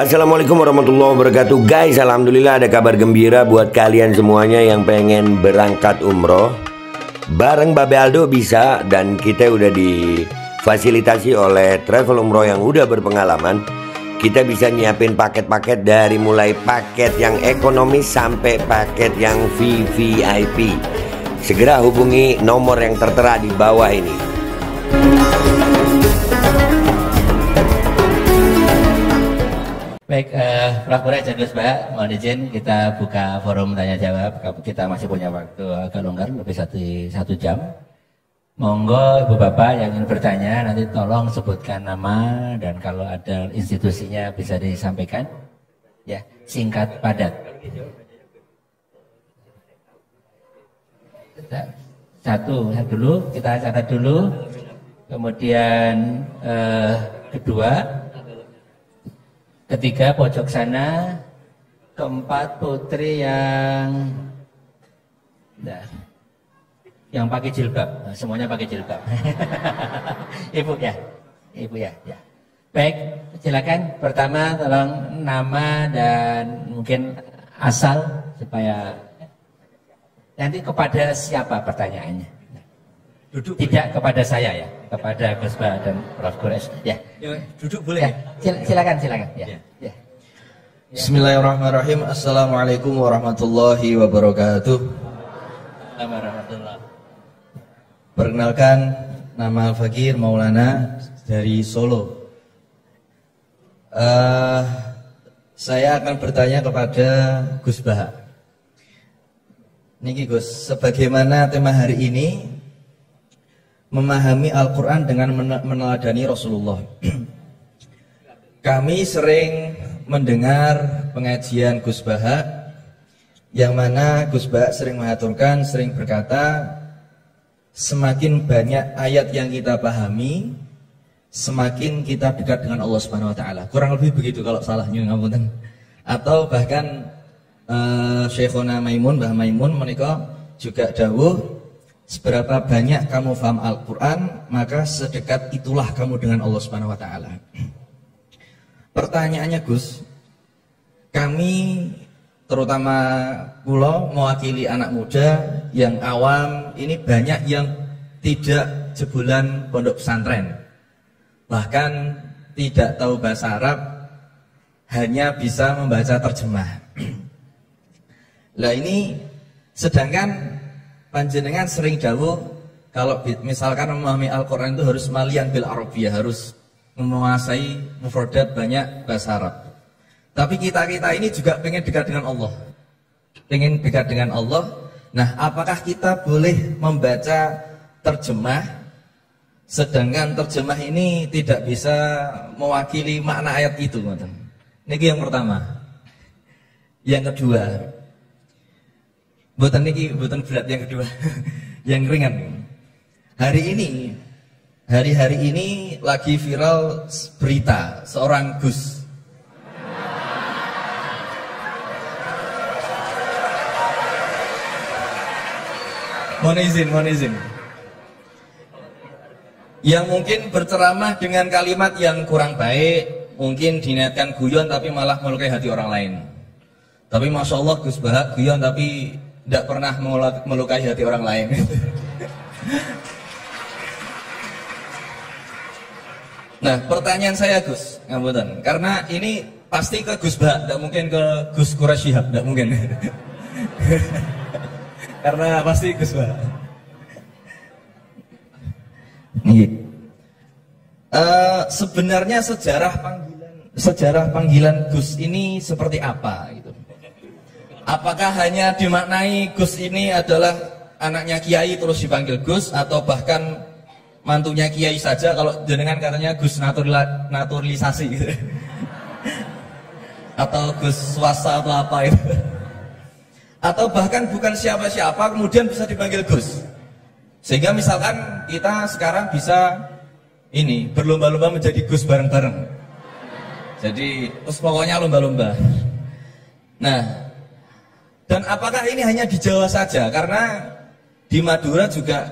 Assalamualaikum warahmatullahi wabarakatuh. Guys, alhamdulillah ada kabar gembira buat kalian semuanya yang pengen berangkat umroh. Bareng Babe Aldo bisa, dan kita udah difasilitasi oleh travel umroh yang udah berpengalaman. Kita bisa nyiapin paket-paket dari mulai paket yang ekonomis sampai paket yang VVIP. Segera hubungi nomor yang tertera di bawah ini. Baik, Prof. Gus Mbak, mohon izin kita buka forum tanya jawab. Kita masih punya waktu agak longgar, lebih satu jam. Monggo Ibu Bapak yang ingin bertanya nanti tolong sebutkan nama dan kalau ada institusinya bisa disampaikan. Ya, singkat padat. Satu dulu, kita catat dulu. Kemudian kedua. Ketiga pojok sana, keempat putri yang pakai jilbab, semuanya pakai jilbab. Ibu ya. Baik, silakan. Pertama tolong nama dan mungkin asal supaya nanti kepada siapa pertanyaannya. Duduk tidak boleh. Kepada saya ya, kepada Gus Ba dan Prof. Gores. Ya. Duduk boleh. Ya. Silakan. Ya. Bismillahirrahmanirrahim. Assalamualaikum warahmatullahi wabarakatuh. Perkenalkan, nama Fakir Maulana dari Solo. Saya akan bertanya kepada Gus Bah. Niki Gus, sebagaimana tema hari ini, memahami Al-Quran dengan meneladani Rasulullah. Kami sering mendengar pengajian Gus Bah, yang mana Gus Bah sering mengaturkan, sering berkata, semakin banyak ayat yang kita pahami, semakin kita dekat dengan Allah Subhanahu Wa Taala. Kurang lebih begitu kalau salahnya ngapunten. Atau bahkan Syekhona Maimun, Mbah Maimun menika juga dawuh, seberapa banyak kamu paham Al-Quran, maka sedekat itulah kamu dengan Allah Subhanahu Wa Taala. Pertanyaannya Gus, kami terutama pulau mewakili anak muda yang awam, ini banyak yang tidak jebolan pondok pesantren, bahkan tidak tahu bahasa Arab, hanya bisa membaca terjemah. Lah ini sedangkan panjenengan sering dawuh kalau misalkan memahami Al-Quran itu harus malian bil Arabiyah, harus menguasai mufradat banyak bahasa Arab. Tapi kita ini juga pengen dekat dengan Allah, pengen dekat dengan Allah. Nah, apakah kita boleh membaca terjemah, sedangkan terjemah ini tidak bisa mewakili makna ayat itu? Ini yang pertama. Yang kedua, buatan berat yang kedua, yang ringan. Hari-hari ini lagi viral berita seorang Gus. Mohon izin. Yang mungkin berceramah dengan kalimat yang kurang baik, mungkin diniatkan guyon tapi malah melukai hati orang lain. Tapi Masya Allah Gus Bah guyon tapi tidak pernah melukai hati orang lain. Nah, pertanyaan saya Gus, ngapunten, karena ini pasti ke Gus Bah, tidak mungkin ke Gus Quraisy Shihab, tidak mungkin. Karena pasti Gus Bah. Sebenarnya sejarah panggilan Gus ini seperti apa gitu? Apakah hanya dimaknai Gus ini adalah anaknya Kiai terus dipanggil Gus, atau bahkan mantunya Kiai saja kalau jenengan katanya Gus naturalisasi gitu. Atau Gus swasta atau apa itu, atau bahkan bukan siapa-siapa kemudian bisa dipanggil Gus, sehingga misalkan kita sekarang bisa ini berlomba-lomba menjadi Gus bareng-bareng, jadi terus pokoknya lomba-lomba. Nah, dan apakah ini hanya di Jawa saja? Karena di Madura juga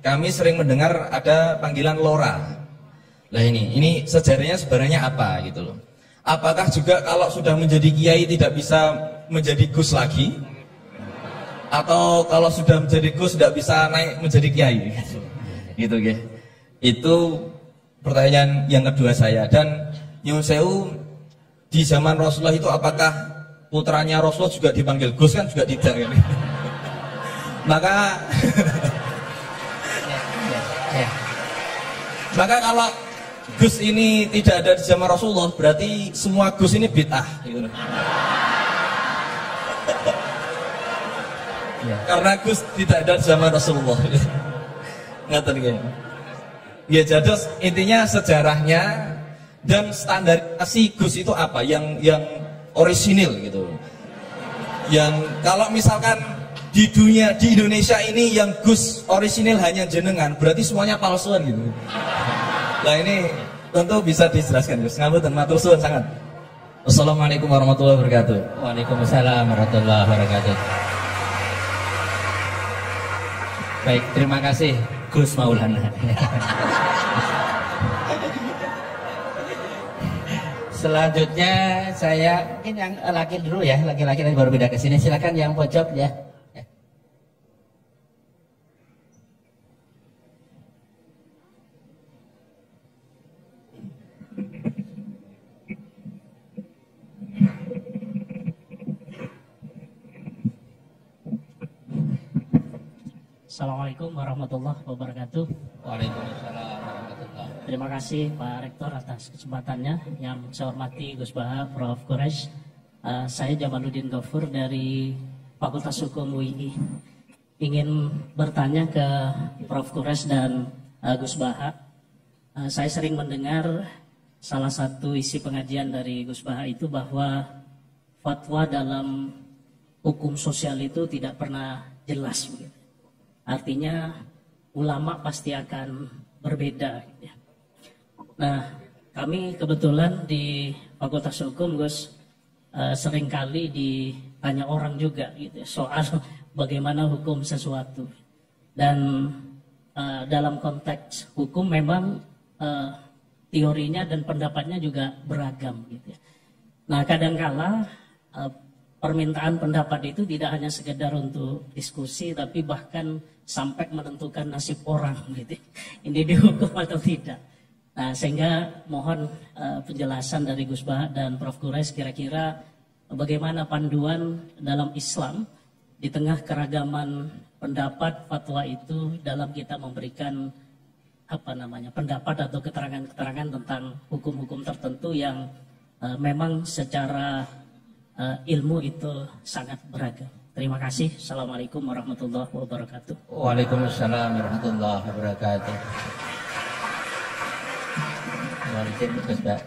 kami sering mendengar ada panggilan Lora. Nah ini sejarahnya sebenarnya apa gitu loh. Apakah juga kalau sudah menjadi kiai tidak bisa menjadi Gus lagi? Atau kalau sudah menjadi Gus tidak bisa naik menjadi kiai? Gitu ya. Itu pertanyaan yang kedua saya. Dan Nyun Sewu, di zaman Rasulullah itu apakah putranya Rasulullah juga dipanggil Gus? Kan juga tidak ini. Maka maka kalau Gus ini tidak ada di zaman Rasulullah, berarti semua Gus ini bid'ah gitu. Karena Gus tidak ada di zaman Rasulullah. Ngaten nggih. Ya jadi intinya sejarahnya dan standarisasi Gus itu apa yang orisinil gitu. Yang kalau misalkan di dunia, di Indonesia ini yang Gus orisinil hanya jenengan, berarti semuanya palsuan gitu. Nah ini tentu bisa dijelaskan Gus. Ngapunten matur suwun sangat. Wassalamualaikum warahmatullahi wabarakatuh. Waalaikumsalam warahmatullahi wabarakatuh. Baik, terima kasih Gus Maulana. Selanjutnya saya mungkin yang laki dulu ya, laki-laki baru pindah ke sini. Silakan yang pojok ya. Assalamualaikum warahmatullahi wabarakatuh. Waalaikumsalam warahmatullahi. Terima kasih Pak Rektor atas kesempatannya. Yang saya hormati Gus Baha, Prof. Quraisy. Saya Jamaluddin Ghafur dari Fakultas Hukum UII. Ingin bertanya ke Prof. Quraisy dan Gus Baha. Saya sering mendengar salah satu isi pengajian dari Gus Baha itu bahwa fatwa dalam hukum sosial itu tidak pernah jelas. Artinya ulama pasti akan berbeda. Nah, kami kebetulan di Fakultas Hukum, Gus, seringkali ditanya orang juga gitu, soal bagaimana hukum sesuatu. Dan dalam konteks hukum memang teorinya dan pendapatnya juga beragam. Gitu. Nah, kadangkala permintaan pendapat itu tidak hanya sekedar untuk diskusi, tapi bahkan sampai menentukan nasib orang gitu. Ini dihukum atau tidak. Nah, sehingga mohon penjelasan dari Gus Baha dan Prof. Quraisy kira-kira bagaimana panduan dalam Islam di tengah keragaman pendapat fatwa itu dalam kita memberikan pendapat atau keterangan-keterangan tentang hukum-hukum tertentu yang memang secara ilmu itu sangat beragam. Terima kasih. Assalamualaikum warahmatullahi wabarakatuh. Waalaikumsalam warahmatullahi wabarakatuh.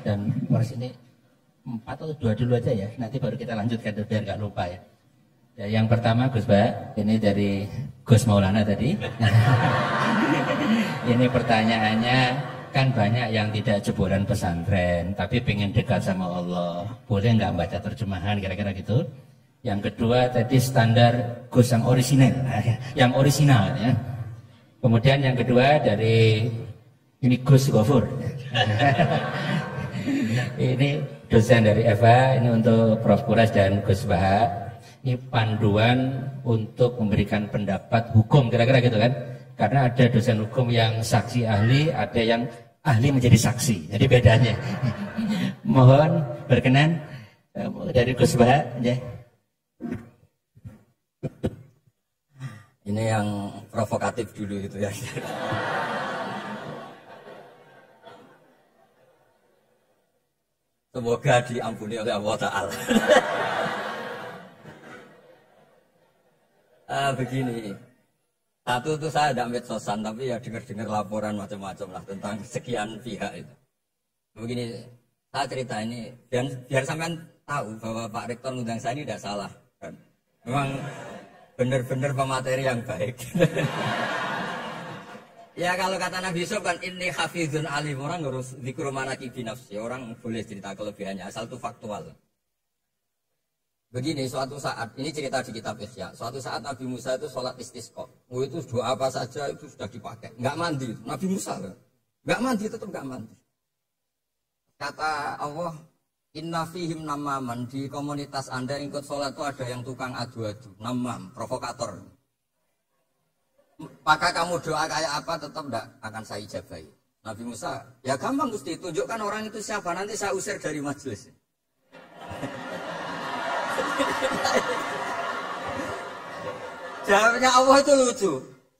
Dan Boris ini 4 atau 2 dulu aja ya. Nanti baru kita lanjutkan biar nggak lupa ya. Ya, yang pertama Gus Ba, ini dari Gus Maulana tadi. Ini pertanyaannya, kan banyak yang tidak jebolan pesantren, tapi pengen dekat sama Allah. Boleh nggak baca terjemahan kira-kira gitu? Yang kedua tadi standar Gus yang orisinal ya. Kemudian yang kedua dari ini Gus Ghafur. Ini dosen dari Eva, ini untuk Prof. Quraisy dan Gus Baha. Ini panduan untuk memberikan pendapat hukum kira-kira gitu kan? Karena ada dosen hukum yang saksi ahli, ada yang ahli menjadi saksi. Jadi bedanya. Mohon berkenan dari Gus Baha ya. Ini yang provokatif dulu itu ya. Semoga diampuni oleh Allah Ta'ala. Begini, satu itu saya tidak medsosan, tapi ya dengar-dengar laporan macam-macam lah tentang sekian pihak itu. Begini, saya cerita ini biar sampean tahu bahwa Pak Rektor ngundang saya ini tidak salah. Kan? Memang benar-benar pemateri yang baik. Ya kalau kata Nabi Yusuf kan ini hafizun alim, orang harus dzikru manaqibi nafsi, orang boleh cerita kelebihannya asal itu faktual. Begini, suatu saat, ini cerita di kitab Ihya, suatu saat Nabi Musa itu sholat istisqa. Itu doa apa saja itu sudah dipakai, nggak mandi. Nabi Musa nggak mandi, tetap nggak mandi. Kata Allah, Inna fihim namaman, di komunitas Anda yang ikut sholat itu ada yang tukang adu-adu, namam, provokator. Maka kamu doa kayak apa tetap tidak akan saya ijabahi. Nabi Musa, ya gampang Gusti, tunjukkan orang itu siapa, nanti saya usir dari majelis. Jawabnya Allah itu lucu.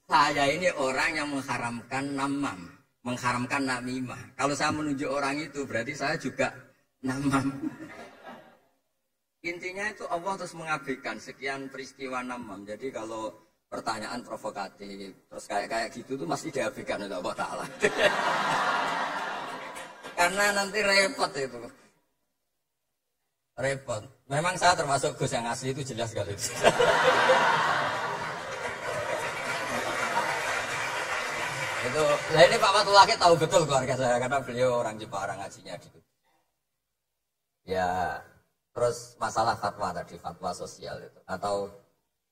Saya ini orang yang mengharamkan namam, mengharamkan namimah. Kalau saya menunjuk orang itu berarti saya juga namam. Intinya itu Allah terus mengabaikan sekian peristiwa namam. Jadi kalau pertanyaan provokatif terus kayak gitu tuh mesti diabaikan oleh Allah Ta'ala. Karena nanti repot itu. Repot. Memang saya termasuk Gus yang asli itu jelas sekali. Itu, nah ini Pak Fatullah tahu betul keluarga saya karena beliau orang Jepara ngajinya gitu. Ya, terus masalah fatwa tadi, fatwa sosial itu atau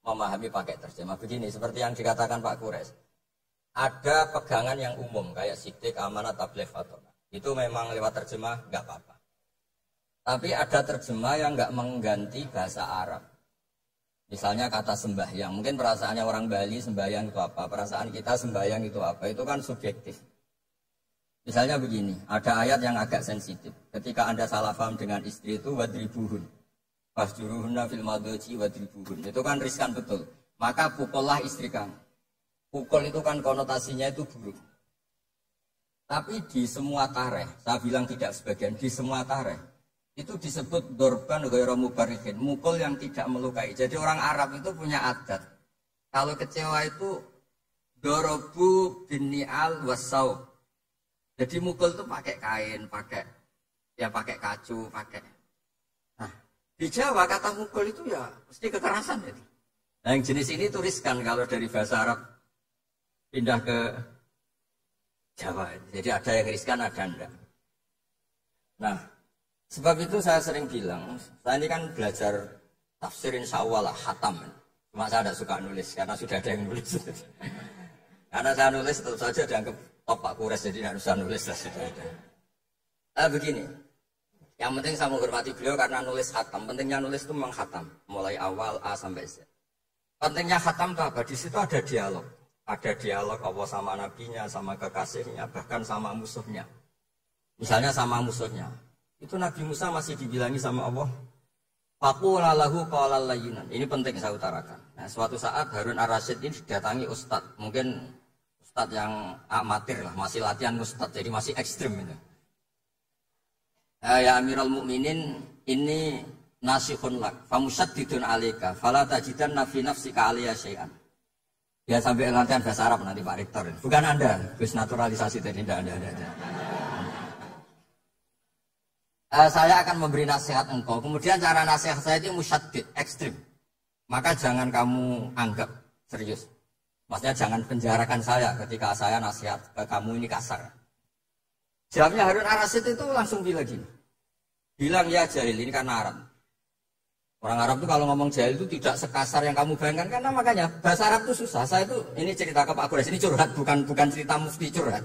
memahami pakai terjemah begini seperti yang dikatakan Pak Kures. Ada pegangan yang umum kayak sidik, amanat, tabligh, fatwa. Itu memang lewat terjemah nggak apa-apa. Tapi ada terjemah yang nggak mengganti bahasa Arab. Misalnya kata sembahyang, mungkin perasaannya orang Bali sembahyang itu apa, perasaan kita sembahyang itu apa, itu kan subjektif. Misalnya begini, ada ayat yang agak sensitif. Ketika Anda salah paham dengan istri itu wadribuhun. Fasjuruhunna fil madhaji wadribuhun. Itu kan riskan betul. Maka pukullah istri kamu. Pukul itu kan konotasinya itu buruk. Tapi di semua tarikh, saya bilang tidak sebagian, di semua tarikh itu disebut dorban ghairu mubarrihin, mukul yang tidak melukai. Jadi orang Arab itu punya adat. Kalau kecewa itu dorobu bini'al wasau. Jadi mukul itu pakai kain, pakai kacu, pakai. Nah, di Jawa kata mukul itu ya mesti kekerasan itu. Nah, yang jenis ini tuliskan kalau dari bahasa Arab pindah ke Jawa. Jadi ada yang riskan, ada enggak. Nah, sebab itu saya sering bilang, saya ini kan belajar tafsir insya Allah lah, khatam. Cuma saya tidak suka nulis karena sudah ada yang nulis. Karena saya nulis tentu saja dianggap top Pak Kures, jadi tidak usah nulis lah sudah ada. Begini, yang penting saya menghormati beliau karena nulis khatam. Pentingnya nulis itu memang khatam, mulai awal A sampai Z. Pentingnya khatam itu apa? Di situ ada dialog. Ada dialog Allah sama nabinya, sama kekasihnya, bahkan sama musuhnya. Misalnya sama musuhnya. Itu Nabi Musa masih dibilangi sama Allah. Faqula lahu qawlan layyinan. Ini penting saya utarakan. Nah, suatu saat Harun Ar-Rasyid ini didatangi ustadz. Mungkin ustadz yang amatir lah, masih latihan ustadz, jadi masih ekstrim itu. Ya Amirul Mukminin, ini nasihun lak, famusyaddidun alaika, fala tajidanna fi nafsika alaiya syai'an. Ya sampai latihan bahasa Arab nanti Pak Rektor. Bukan Anda, Gus naturalisasi tadi tidak ada. Saya akan memberi nasihat engkau. Kemudian cara nasihat saya itu musyaddid, ekstrim. Maka jangan kamu anggap serius. Maksudnya jangan penjarakan saya ketika saya nasihat ke kamu ini kasar. Jawabnya Harun Ar-Rasyid itu langsung bilang gini. Bilang ya jahil, ini kan Arab. Orang Arab itu kalau ngomong jahil itu tidak sekasar yang kamu bayangkan. Karena makanya bahasa Arab itu susah. Saya itu, ini cerita ke Pak Kures, ini curhat, bukan cerita mufti curhat.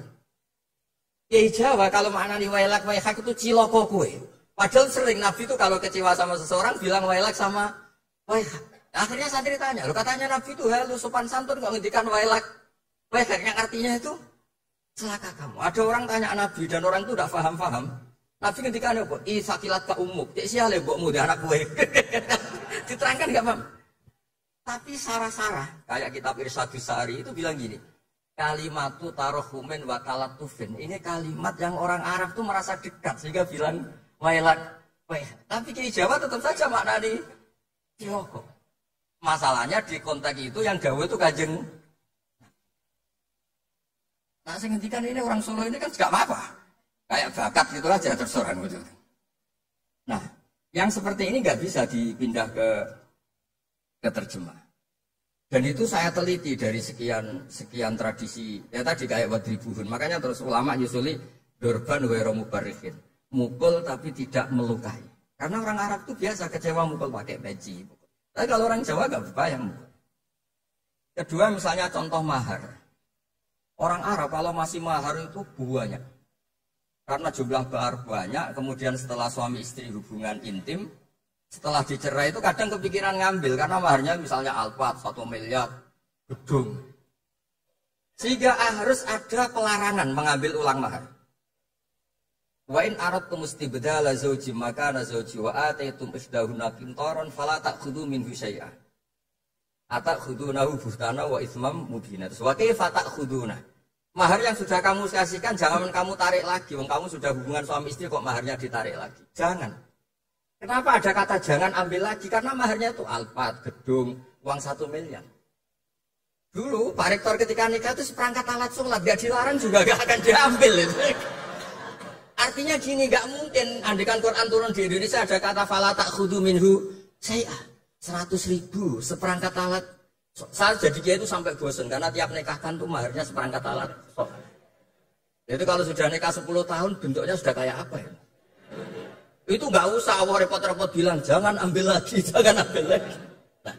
Ya Jawa kalau maknanya wailak waihak itu ciloko kue. Padahal sering Nabi itu kalau kecewa sama seseorang bilang wailak sama waihak. Akhirnya santri tanya, lo katanya Nabi itu lu sopan santun kok ngendikan wailak waihak, yang artinya itu celaka kamu. Ada orang tanya Nabi dan orang itu udah paham. Nabi ngendikan apa? Isakilat ka umuk. Cek siale mbokmu di anak kue. Diterangkan enggak, Bang? Tapi sarah-sarah kayak kitab Irsyadus Sari itu bilang gini. Kalimatu tarohumin wa talatufin. Ini kalimat yang orang Arab tuh merasa dekat sehingga bilang wailak. Tapi di Jawa tetap saja maknanya ciloko. Masalahnya di konteks itu yang gawe itu Kanjeng. Nah, saya ngendikan ini orang Solo ini kan juga apa-apa. Kayak bakat gitu aja tersorang gitu. Nah, yang seperti ini nggak bisa dipindah ke terjemah. Dan itu saya teliti dari sekian tradisi. Ya tadi kayak wadribuhun. Makanya terus ulama nyusuli dorban ghairu mubarrihin. Mukul tapi tidak melukai. Karena orang Arab itu biasa kecewa mukul pakai peci. Tapi kalau orang Jawa nggak berbayang mukul. Kedua misalnya contoh mahar. Orang Arab kalau masih mahar itu banyak. Karena jumlah mahar banyak, kemudian setelah suami istri hubungan intim, setelah dicerai itu kadang kepikiran ngambil karena maharnya misalnya Alphard 1 miliar, gedung. Sehingga harus ada pelarangan mengambil ulang mahar. Wa in aradtum istibdala zawji makana zawji wa ataitum isdahuna qintaran fala ta'khudhu minhu syai'an. Atakhudunahu buhtana wa itsmam mubina. Wa kaifa ta'khuduna? Mahar yang sudah kamu kasihkan jangan kamu tarik lagi. Wong kamu sudah hubungan suami istri kok maharnya ditarik lagi. Jangan. Kenapa ada kata jangan ambil lagi? Karena maharnya itu Alphard, gedung, uang 1 miliar. Dulu Pak Rektor ketika nikah itu seperangkat alat sholat, gak dilarang juga gak akan diambil. Artinya gini, gak mungkin andikan Quran turun di Indonesia ada kata fala ta'khudhu minhu syai'ah. 100.000 seperangkat alat. Saya jadi dia itu sampai bosan karena tiap nikahkan tuh maharnya seperangkat alat. Itu kalau sudah nikah 10 tahun bentuknya sudah kayak apa ya? Itu nggak usah Allah repot-repot bilang jangan ambil lagi, jangan ambil lagi. Nah,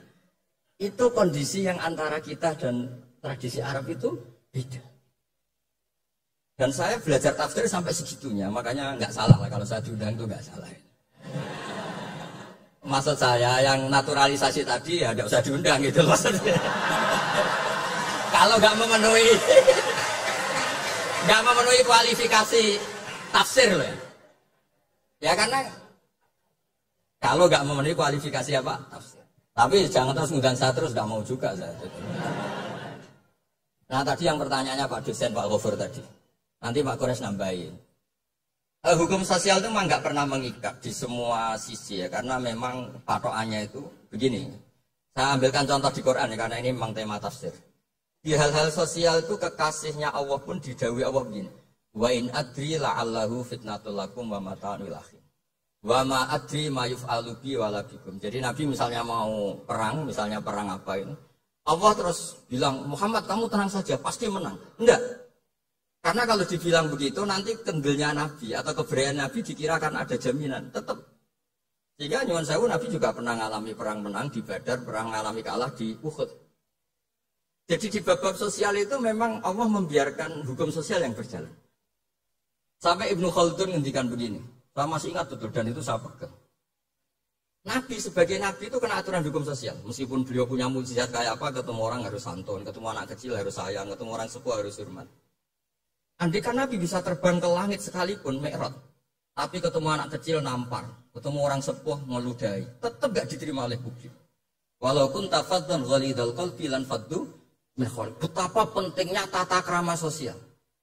itu kondisi yang antara kita dan tradisi Arab itu beda. Dan saya belajar tafsir sampai segitunya, makanya nggak salah lah kalau saya diundang itu nggak salah. Maksud saya yang naturalisasi tadi ya tidak usah diundang gitu maksudnya. Kalau nggak memenuhi kualifikasi tafsir loh ya. Ya karena kalau nggak memenuhi kualifikasi apa tafsir. Tapi jangan terus ngundang saya terus nggak mau juga saya. Nah tadi yang pertanyaannya Pak dosen Pak Gofur tadi. Nanti Pak Kores nambahin. Hukum sosial itu memang nggak pernah mengikat di semua sisi ya, karena memang patokannya itu begini. Saya ambilkan contoh di Quran ya, karena ini memang tema tafsir. Di hal-hal sosial itu kekasihnya Allah pun didhawuhi Allah begini. Wa in adri la'allahu fitnatul lakum wa mata'un lil akhirin. Wa ma adri ma yuf'alu bi wala bikum. Jadi Nabi misalnya mau perang, misalnya perang apa ini, Allah terus bilang, Muhammad kamu tenang saja, pasti menang. Enggak. Karena kalau dibilang begitu nanti kendilnya Nabi atau keberanian Nabi dikirakan ada jaminan tetap. Sehingga nyuwun sewu Nabi juga pernah mengalami perang menang di Badar, pernah mengalami kalah di Uhud. Jadi di bab-bab sosial itu memang Allah membiarkan hukum sosial yang berjalan. Sampai Ibnu Khaldun ngendikan begini, saya masih ingat betul dan itu saya pegang. Nabi sebagai Nabi itu kena aturan hukum sosial. Meskipun beliau punya mukjizat kayak apa, ketemu orang harus santun, ketemu anak kecil harus sayang, ketemu orang sepuh harus hormat. Andai kan Nabi bisa terbang ke langit sekalipun, Mi'raj, tapi ketemu anak kecil nampar, ketemu orang sepuh ngeludahi, tetap gak diterima oleh publik. Walaupun tafadzan ghalidhal qalbi lan faddu min khawli. Betapa pentingnya tata krama sosial.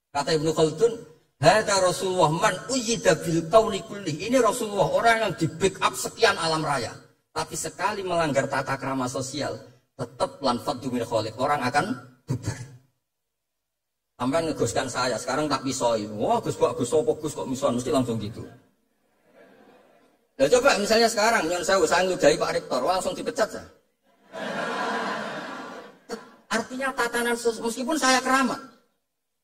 Kata Ibnu Khaldun, hadza Rasulullah man uyyida bil kauni kulli. Ini Rasulullah orang yang di backup sekian alam raya. Tapi sekali melanggar tata krama sosial, tetap lan faddu min khawli. Orang akan bubar. Sampai ngegoskan saya, sekarang tak pisoi. Wah, Gus kok mison, mesti langsung gitu. Nah, coba misalnya sekarang, yang saya ngeludahi Pak Rektor, langsung dipecat saya. Artinya tatanan meskipun saya keramat.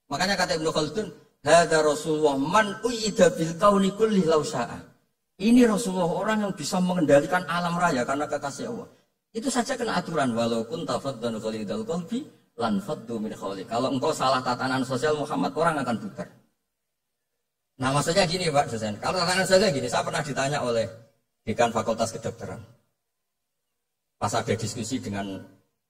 Makanya kata Ibnu Khaldun, hadza Rasulullah man uyyida bil kauni kulli law syaa. Ini Rasulullah orang yang bisa mengendalikan alam raya karena kekasih Allah. Itu saja kena aturan walaupun tafaddan ghalidhal qalbi lan faddu min khawli. Kalau engkau salah tatanan sosial Muhammad, orang akan bubar. Nah maksudnya gini Pak dosen, kalau tatanan sosial gini, saya pernah ditanya oleh dekan Fakultas Kedokteran. Pas ada diskusi dengan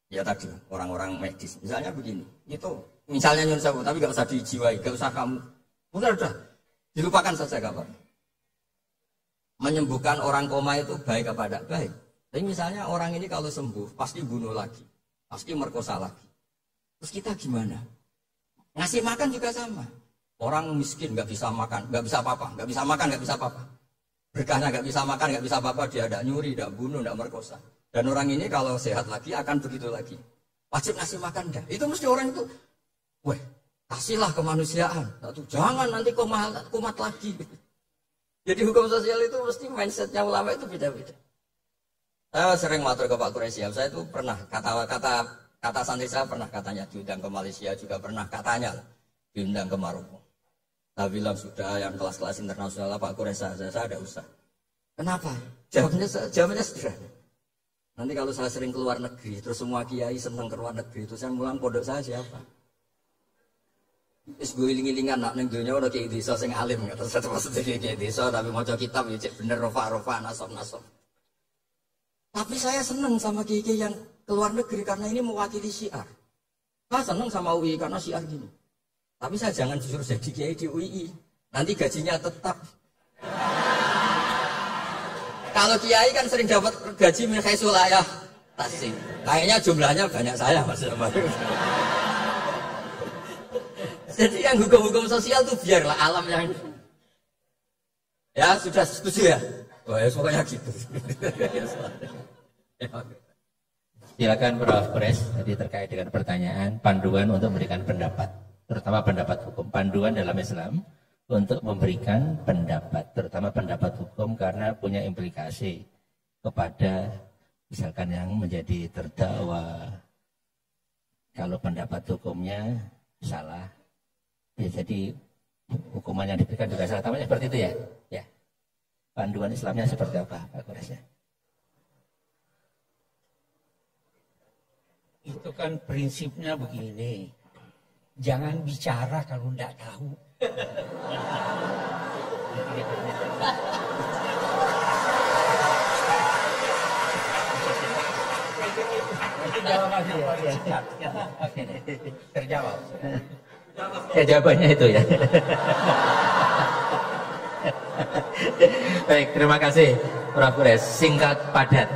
ya tadi orang-orang medis, misalnya begini, itu misalnya nyun sewu, tapi gak usah dijiwai, gak usah kamu, udah dilupakan saja kabar. Menyembuhkan orang koma itu baik apa tidak baik. Tapi misalnya orang ini kalau sembuh pasti bunuh lagi, pasti merkosa lagi. Terus kita gimana? Ngasih makan juga sama. Orang miskin nggak bisa makan, nggak bisa apa-apa, nggak bisa makan, nggak bisa apa-apa. Berkahnya nggak bisa makan, nggak bisa apa-apa, dia tidak nyuri, tidak bunuh, tidak merkosa. Dan orang ini kalau sehat lagi akan begitu lagi. Wajib ngasih makan dah. Itu mesti orang itu, weh, kasihlah kemanusiaan. Jangan nanti kumat lagi. Jadi hukum sosial itu mesti mindsetnya ulama itu beda-beda. Saya sering matur ke Pak Quraisyah, saya itu pernah kata santri saya pernah katanya diundang ke Malaysia, juga pernah katanya diundang ke Maroko. Saya bilang sudah yang kelas-kelas internasional Pak Quraisyah, saya ada usah. Kenapa? Jawabannya sederhana. Nanti kalau saya sering keluar negeri, terus semua kiai senang ke luar negeri, terus yang pulang pondok saya siapa? Wis guling-gilingan nak ning donya ora kiai desa sing alim kata satu maksudnya kiai desa tapi maca kitab ya cek bener rofa-rofa nasab-nasab. Tapi saya seneng sama kiai-kiai yang keluar negeri karena ini mewakili syiar. Saya seneng sama UI karena syiar gini. Tapi saya jangan disuruh jadi kiai di UI. Nanti gajinya tetap. Kalau kiai kan sering dapat gaji min khaisul ayah tasing. Kayaknya jumlahnya banyak saya Mas. Jadi yang hukum-hukum sosial tuh biarlah alam yang ya sudah setuju ya. Oh ya pokoknya gitu. Silakan Prof. Kores tadi terkait dengan pertanyaan panduan untuk memberikan pendapat, terutama pendapat hukum. Panduan dalam Islam untuk memberikan pendapat, terutama pendapat hukum karena punya implikasi kepada misalkan yang menjadi terdakwa. Kalau pendapat hukumnya salah, ya jadi hukuman yang diberikan juga salah. Tamanya seperti itu ya? Ya. Panduan Islamnya seperti apa, Pak Kores? Itu kan prinsipnya begini. Jangan bicara kalau tidak tahu. Terjawab. Ya jawabannya itu ya. Baik, terima kasih Prof. Kores. Singkat padat.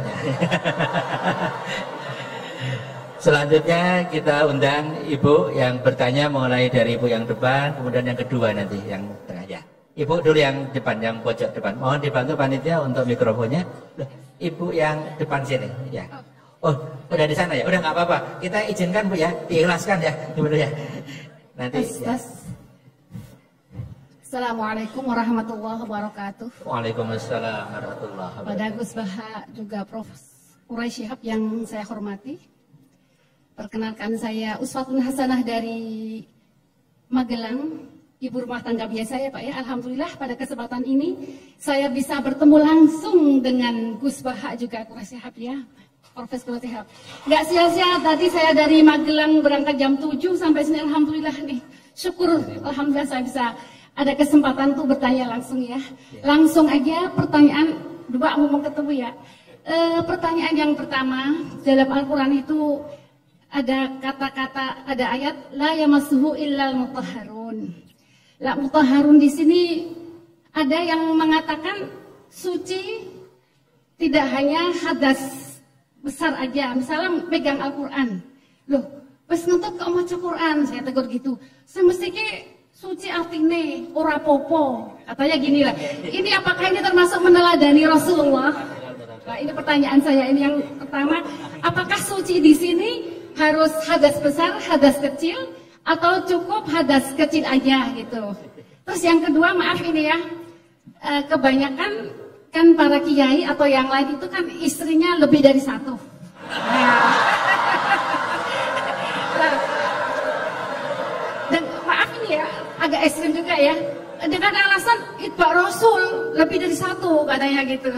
Selanjutnya kita undang Ibu yang bertanya mulai dari Ibu yang depan, kemudian yang kedua nanti yang tengah ya. Ibu dulu yang depan, yang pojok depan. Mohon dibantu panitia untuk mikrofonnya. Ibu yang depan sini ya. Oh, udah di sana ya. Udah nggak apa-apa. Kita izinkan Bu ya, diikhlaskan ya. Ibu dulu ya. Nanti ya. Assalamualaikum warahmatullahi wabarakatuh. Waalaikumsalam warahmatullahi wabarakatuh. Pada Gus Baha juga Prof. Quraish Shihab yang saya hormati. Perkenalkan saya Uswatun Hasanah dari Magelang, ibu rumah tangga biasa ya Pak ya. Alhamdulillah pada kesempatan ini saya bisa bertemu langsung dengan Gus Baha juga Quraish Shihab ya. Profesor Quraish Shihab. Nggak sia-sia tadi saya dari Magelang berangkat jam 7 sampai sini alhamdulillah nih. Syukur alhamdulillah saya bisa ada kesempatan tuh bertanya langsung ya. Langsung aja pertanyaan dua mau ketemu ya. Pertanyaan yang pertama dalam Al-Qur'an itu ada kata-kata, ada ayat la yamassuhu illal mutahharun. La mutahharun di sini ada yang mengatakan suci tidak hanya hadas besar aja. Misalnya pegang Al-Qur'an. Loh, pas ngetut kok maca Qur'an, saya tegur gitu. Semestinya suci artinya ora popo. Katanya gini lah. Ini apakah ini termasuk meneladani Rasulullah? Nah, ini pertanyaan saya ini yang pertama, apakah suci di sini harus hadas besar, hadas kecil, atau cukup hadas kecil aja gitu. Terus yang kedua, maaf ini ya, kebanyakan kan para kiai atau yang lain itu kan istrinya lebih dari satu. Nah, dan maaf ini ya, agak ekstrim juga ya. Dengan alasan itba Rasul lebih dari satu katanya gitu.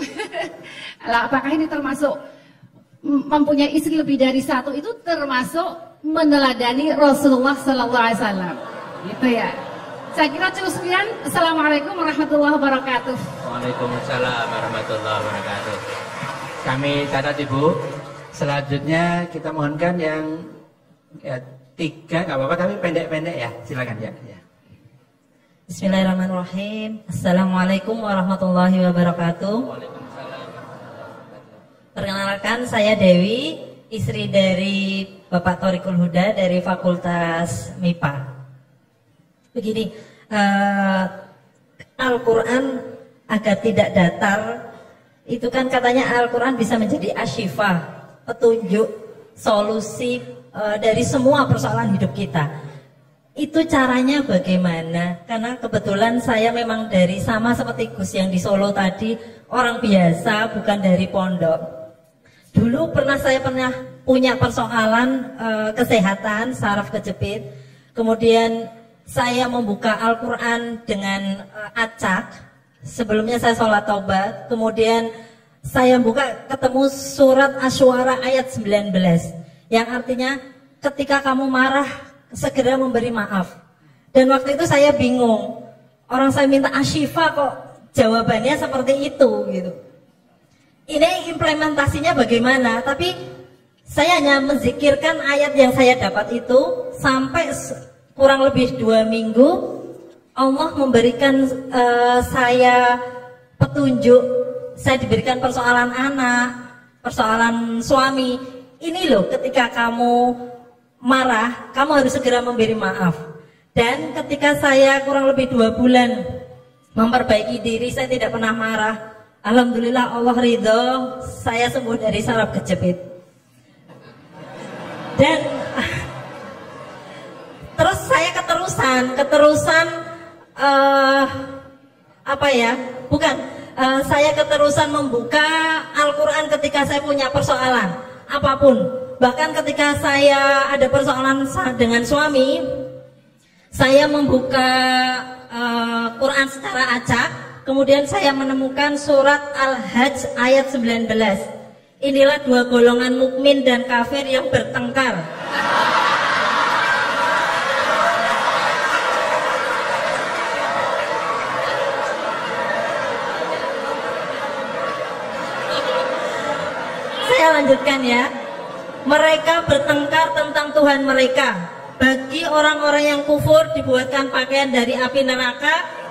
Lah, apakah ini termasuk mempunyai istri lebih dari satu itu termasuk meneladani Rasulullah Sallallahu Alaihi Wasallam, gitu ya. Saya kira cukup sekian. Assalamualaikum warahmatullahi wabarakatuh. Waalaikumsalam warahmatullahi wabarakatuh. Kami catat Ibu. Selanjutnya kita mohonkan yang ya, 3, nggak apa-apa tapi pendek-pendek ya. Silakan ya. Bismillahirrahmanirrahim. Assalamualaikum warahmatullahi wabarakatuh. Perkenalkan, saya Dewi, istri dari Bapak Thoriqul Huda dari Fakultas MIPA. Begini, Al-Quran agar tidak datar, itu kan katanya Al-Quran bisa menjadi asyifa, petunjuk, solusi dari semua persoalan hidup kita. Itu caranya bagaimana? Karena kebetulan saya memang dari sama seperti Gus yang di Solo tadi, orang biasa, bukan dari pondok. Dulu saya pernah punya persoalan kesehatan, saraf kejepit. Kemudian saya membuka Al-Quran dengan acak. Sebelumnya saya sholat taubat. Kemudian saya buka ketemu surat Asy-Syu'ara ayat 19. Yang artinya ketika kamu marah segera memberi maaf. Dan waktu itu saya bingung. Orang saya minta asyifa kok jawabannya seperti itu gitu. Ini implementasinya bagaimana? Tapi saya hanya menzikirkan ayat yang saya dapat itu sampai kurang lebih 2 minggu. Allah memberikan saya petunjuk. Saya diberikan persoalan anak, persoalan suami. Ini loh, ketika kamu marah, kamu harus segera memberi maaf. Dan ketika saya kurang lebih 2 bulan memperbaiki diri, saya tidak pernah marah. Alhamdulillah Allah ridho, saya sembuh dari saraf kejepit. Dan terus saya keterusan saya keterusan membuka Al-Quran ketika saya punya persoalan apapun. Bahkan ketika saya ada persoalan dengan suami, saya membuka Quran secara acak. Kemudian saya menemukan surat Al-Hajj ayat 19. Inilah 2 golongan mukmin dan kafir yang bertengkar. Saya lanjutkan ya. Mereka bertengkar tentang Tuhan mereka. Bagi orang-orang yang kufur dibuatkan pakaian dari api neraka.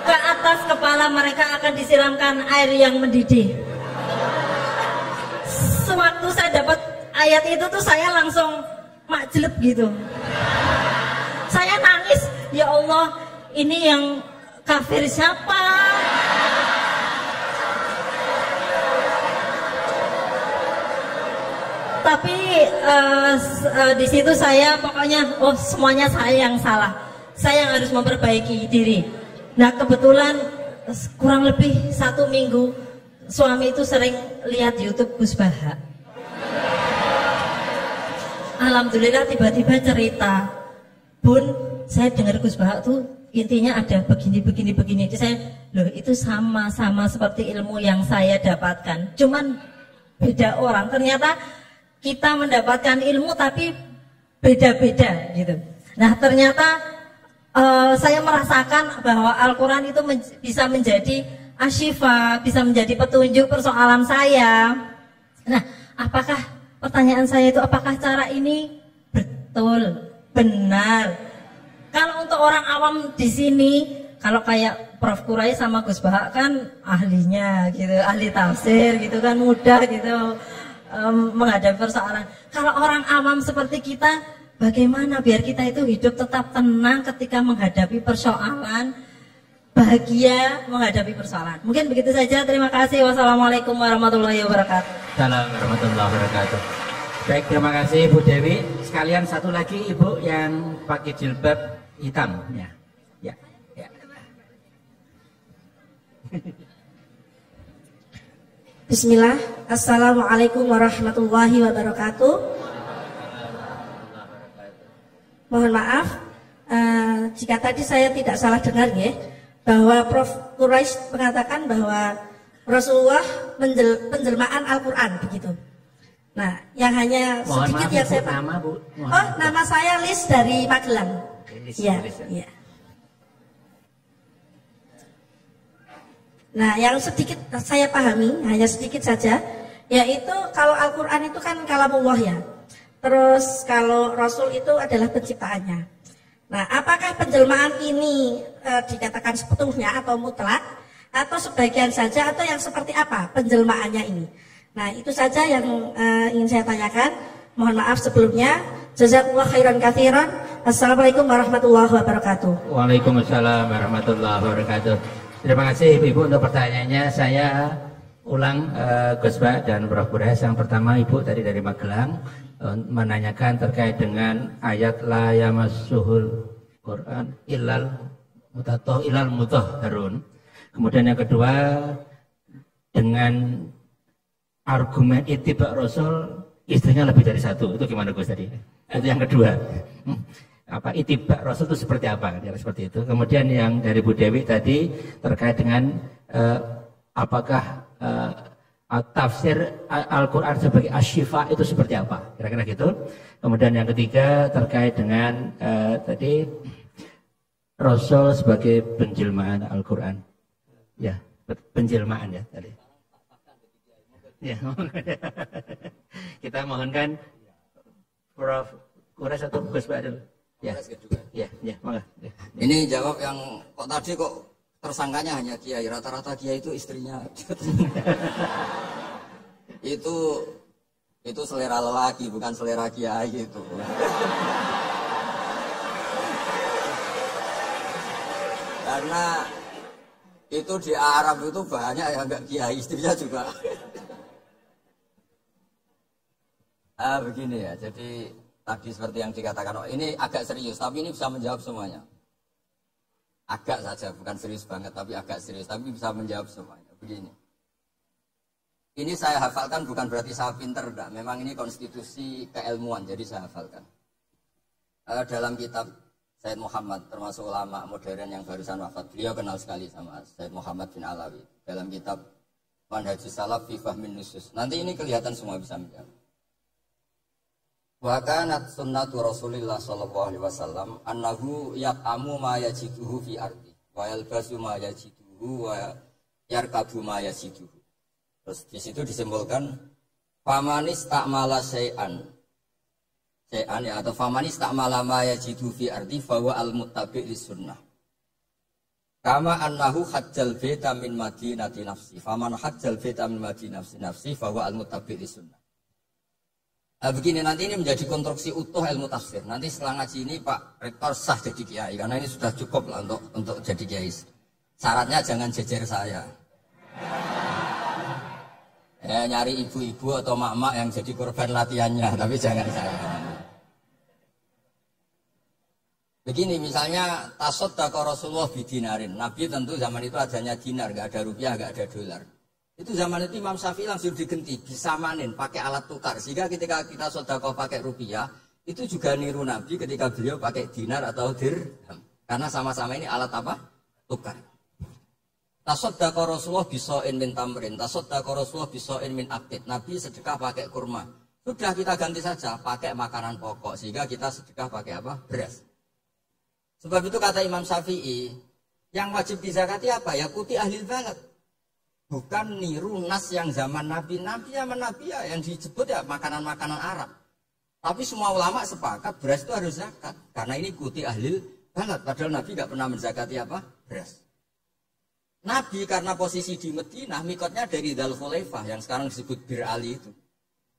Ke atas kepala mereka akan disiramkan air yang mendidih. Sewaktu saya dapat ayat itu tuh saya langsung makjeleb gitu. Saya nangis, ya Allah, ini yang kafir siapa? Tapi di situ saya pokoknya, semuanya saya yang salah. Saya yang harus memperbaiki diri. Nah kebetulan kurang lebih 1 minggu suami itu sering lihat YouTube Gus Baha. Alhamdulillah tiba-tiba cerita, Bun, saya dengar Gus Baha tuh intinya ada begini. Jadi saya, loh itu sama seperti ilmu yang saya dapatkan. Cuman beda orang. Ternyata kita mendapatkan ilmu tapi beda-beda gitu. Nah ternyata saya merasakan bahwa Al-Quran itu bisa menjadi asyifa, bisa menjadi petunjuk persoalan saya. Nah, pertanyaan saya itu, apakah cara ini betul, benar? Kalau untuk orang awam di sini, kalau kayak Prof. Quraisy sama Gus Baha kan ahlinya gitu, ahli tafsir gitu kan, mudah gitu menghadapi persoalan. Kalau orang awam seperti kita, bagaimana biar kita itu hidup tetap tenang ketika menghadapi persoalan, bahagia menghadapi persoalan. Mungkin begitu saja. Terima kasih. Wassalamualaikum warahmatullahi wabarakatuh. Assalamualaikum warahmatullahi wabarakatuh. Baik, terima kasih Ibu Dewi. Sekalian satu lagi Ibu yang pakai jilbab hitam. Ya. Bismillah. Assalamualaikum warahmatullahi wabarakatuh. Mohon maaf jika tadi saya tidak salah dengar ya, bahwa Prof. Quraisy mengatakan bahwa Rasulullah penjelmaan Al-Quran begitu. Nah, yang hanya sedikit yang saya nama, Bu. Nama saya Lis dari Magelang. Iya. Nah, yang sedikit saya pahami, hanya sedikit saja, yaitu kalau Al-Quran itu kan kalamullah ya. Terus kalau Rasul itu adalah penciptaannya. Nah, apakah penjelmaan ini dikatakan sepenuhnya atau mutlak, atau sebagian saja, atau yang seperti apa penjelmaannya ini? Nah, itu saja yang ingin saya tanyakan. Mohon maaf sebelumnya. Jazakallahu khairan katsiran. Assalamualaikum warahmatullahi wabarakatuh. Waalaikumsalam warahmatullahi wabarakatuh. Terima kasih Ibu untuk pertanyaannya. Saya ulang Gus Baha dan Prof. Quraisy. Yang pertama Ibu tadi dari Magelang menanyakan terkait dengan ayat la yamassuhul Quran illal mutahharun. Kemudian yang kedua dengan argumen ittiba Rasul istrinya lebih dari satu. Itu gimana Gus tadi? Itu yang kedua. Ittiba Rasul itu seperti apa? Seperti itu. Kemudian yang dari Bu Dewi tadi terkait dengan apakah tafsir Al-Quran sebagai asyifa itu seperti apa? Kira-kira gitu. Kemudian yang ketiga terkait dengan tadi Rasul sebagai penjelmaan Al-Quran. Ya, penjelmaan ya tadi. Ya, kita mohonkan Prof. Kures atau Gus Badil. Ya, ya, monggo. Ini jawab yang kok tadi kok tersangkanya hanya kiai, rata-rata kiai itu istrinya. itu selera lelaki, bukan selera kiai itu. Karena itu di Arab itu banyak yang enggak kiai, istrinya juga. Begini ya, jadi tadi seperti yang dikatakan, ini agak serius, tapi ini bisa menjawab semuanya. Agak saja, bukan serius banget, tapi agak serius, tapi bisa menjawab semuanya. Begini, ini saya hafalkan bukan berarti saya pinter, enggak. Memang ini konstitusi keilmuan, jadi saya hafalkan. Dalam kitab Sayyid Muhammad, termasuk ulama modern yang barusan wafat, beliau kenal sekali sama Sayyid Muhammad bin Alawi. Dalam kitab Manhajus Salaf fi Fahmin Nusus. Nanti ini kelihatan semua bisa menjawab. Wa kanat sunnatu Rasulillah sallallahu alaihi wasallam annahu yat'amu ma yajiduhu fi ardi wa yalbasu ma yajiduhu wa yarkabu ma yajiduhu. Terus di situ disimbolkan famanis ta'mala syai'an ya, atau famanis ta'mala ma yajiduhu fi ardi fa huwa al-muttabi' lis-sunnah. Kama annahu hajjal baita min madinati nafsi. Faman hajjal baita min madinati nafsi fa huwa al-muttabi' lis-sunnah. Begini, nanti ini menjadi konstruksi utuh ilmu tafsir. Nanti setelah ngaji ini Pak Rektor sah jadi kiai, karena ini sudah cukup lah untuk jadi kiai. Syaratnya jangan jejer saya. Nyari ibu-ibu atau mak-mak yang jadi korban latihannya, tapi jangan saya. Begini, misalnya tasaddaqa Rasulullah bidinarin. Nabi tentu zaman itu adanya dinar, nggak ada rupiah, nggak ada dolar. Itu zaman itu Imam Syafi'i langsung digenti, disamanin pakai alat tukar. Sehingga ketika kita sedekah pakai rupiah, itu juga niru Nabi ketika beliau pakai dinar atau dirham. Karena sama-sama ini alat apa? Tukar. Tasaddaqa Rasulullah bisa'in min tamrin, tasaddaqa Rasulullah bisa'in min aqid. Nabi sedekah pakai kurma. Sudah kita ganti saja pakai makanan pokok, sehingga kita sedekah pakai apa? Beras. Sebab itu kata Imam Syafi'i, yang wajib dizakati apa? Ya kuti ahlil balad. Bukan niru nas yang zaman Nabi. Nabi zaman Nabi ya yang disebut ya makanan-makanan Arab. Tapi semua ulama sepakat beras itu harus zakat. Karena ini kuti ahlil balad. Padahal Nabi nggak pernah menzakati apa? Beras. Nabi karena posisi di Madinah, mikotnya dari Dzul Khulaifah yang sekarang disebut Bir Ali itu.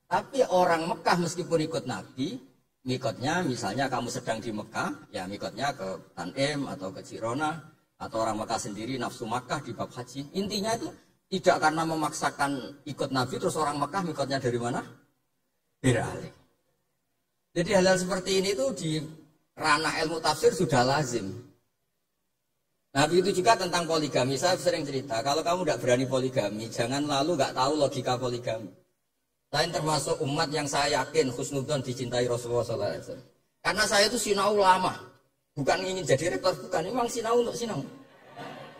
Tapi orang Mekah meskipun ikut Nabi, mikotnya misalnya kamu sedang di Mekah, ya mikotnya ke Tanim atau ke Jirona, atau orang Mekah sendiri nafsu Makkah di bab haji. Intinya itu tidak karena memaksakan ikut Nabi, terus orang Mekah mikotnya dari mana? Bir Ali. Jadi hal-hal seperti ini tuh di ranah ilmu tafsir sudah lazim. Nabi itu juga tentang poligami. Saya sering cerita, kalau kamu tidak berani poligami, jangan lalu nggak tahu logika poligami. Saya termasuk umat yang saya yakin husnudzon dicintai Rasulullah SAW. Karena saya itu sinau lama, bukan ingin jadi rektor, bukan, memang sinau untuk sinau.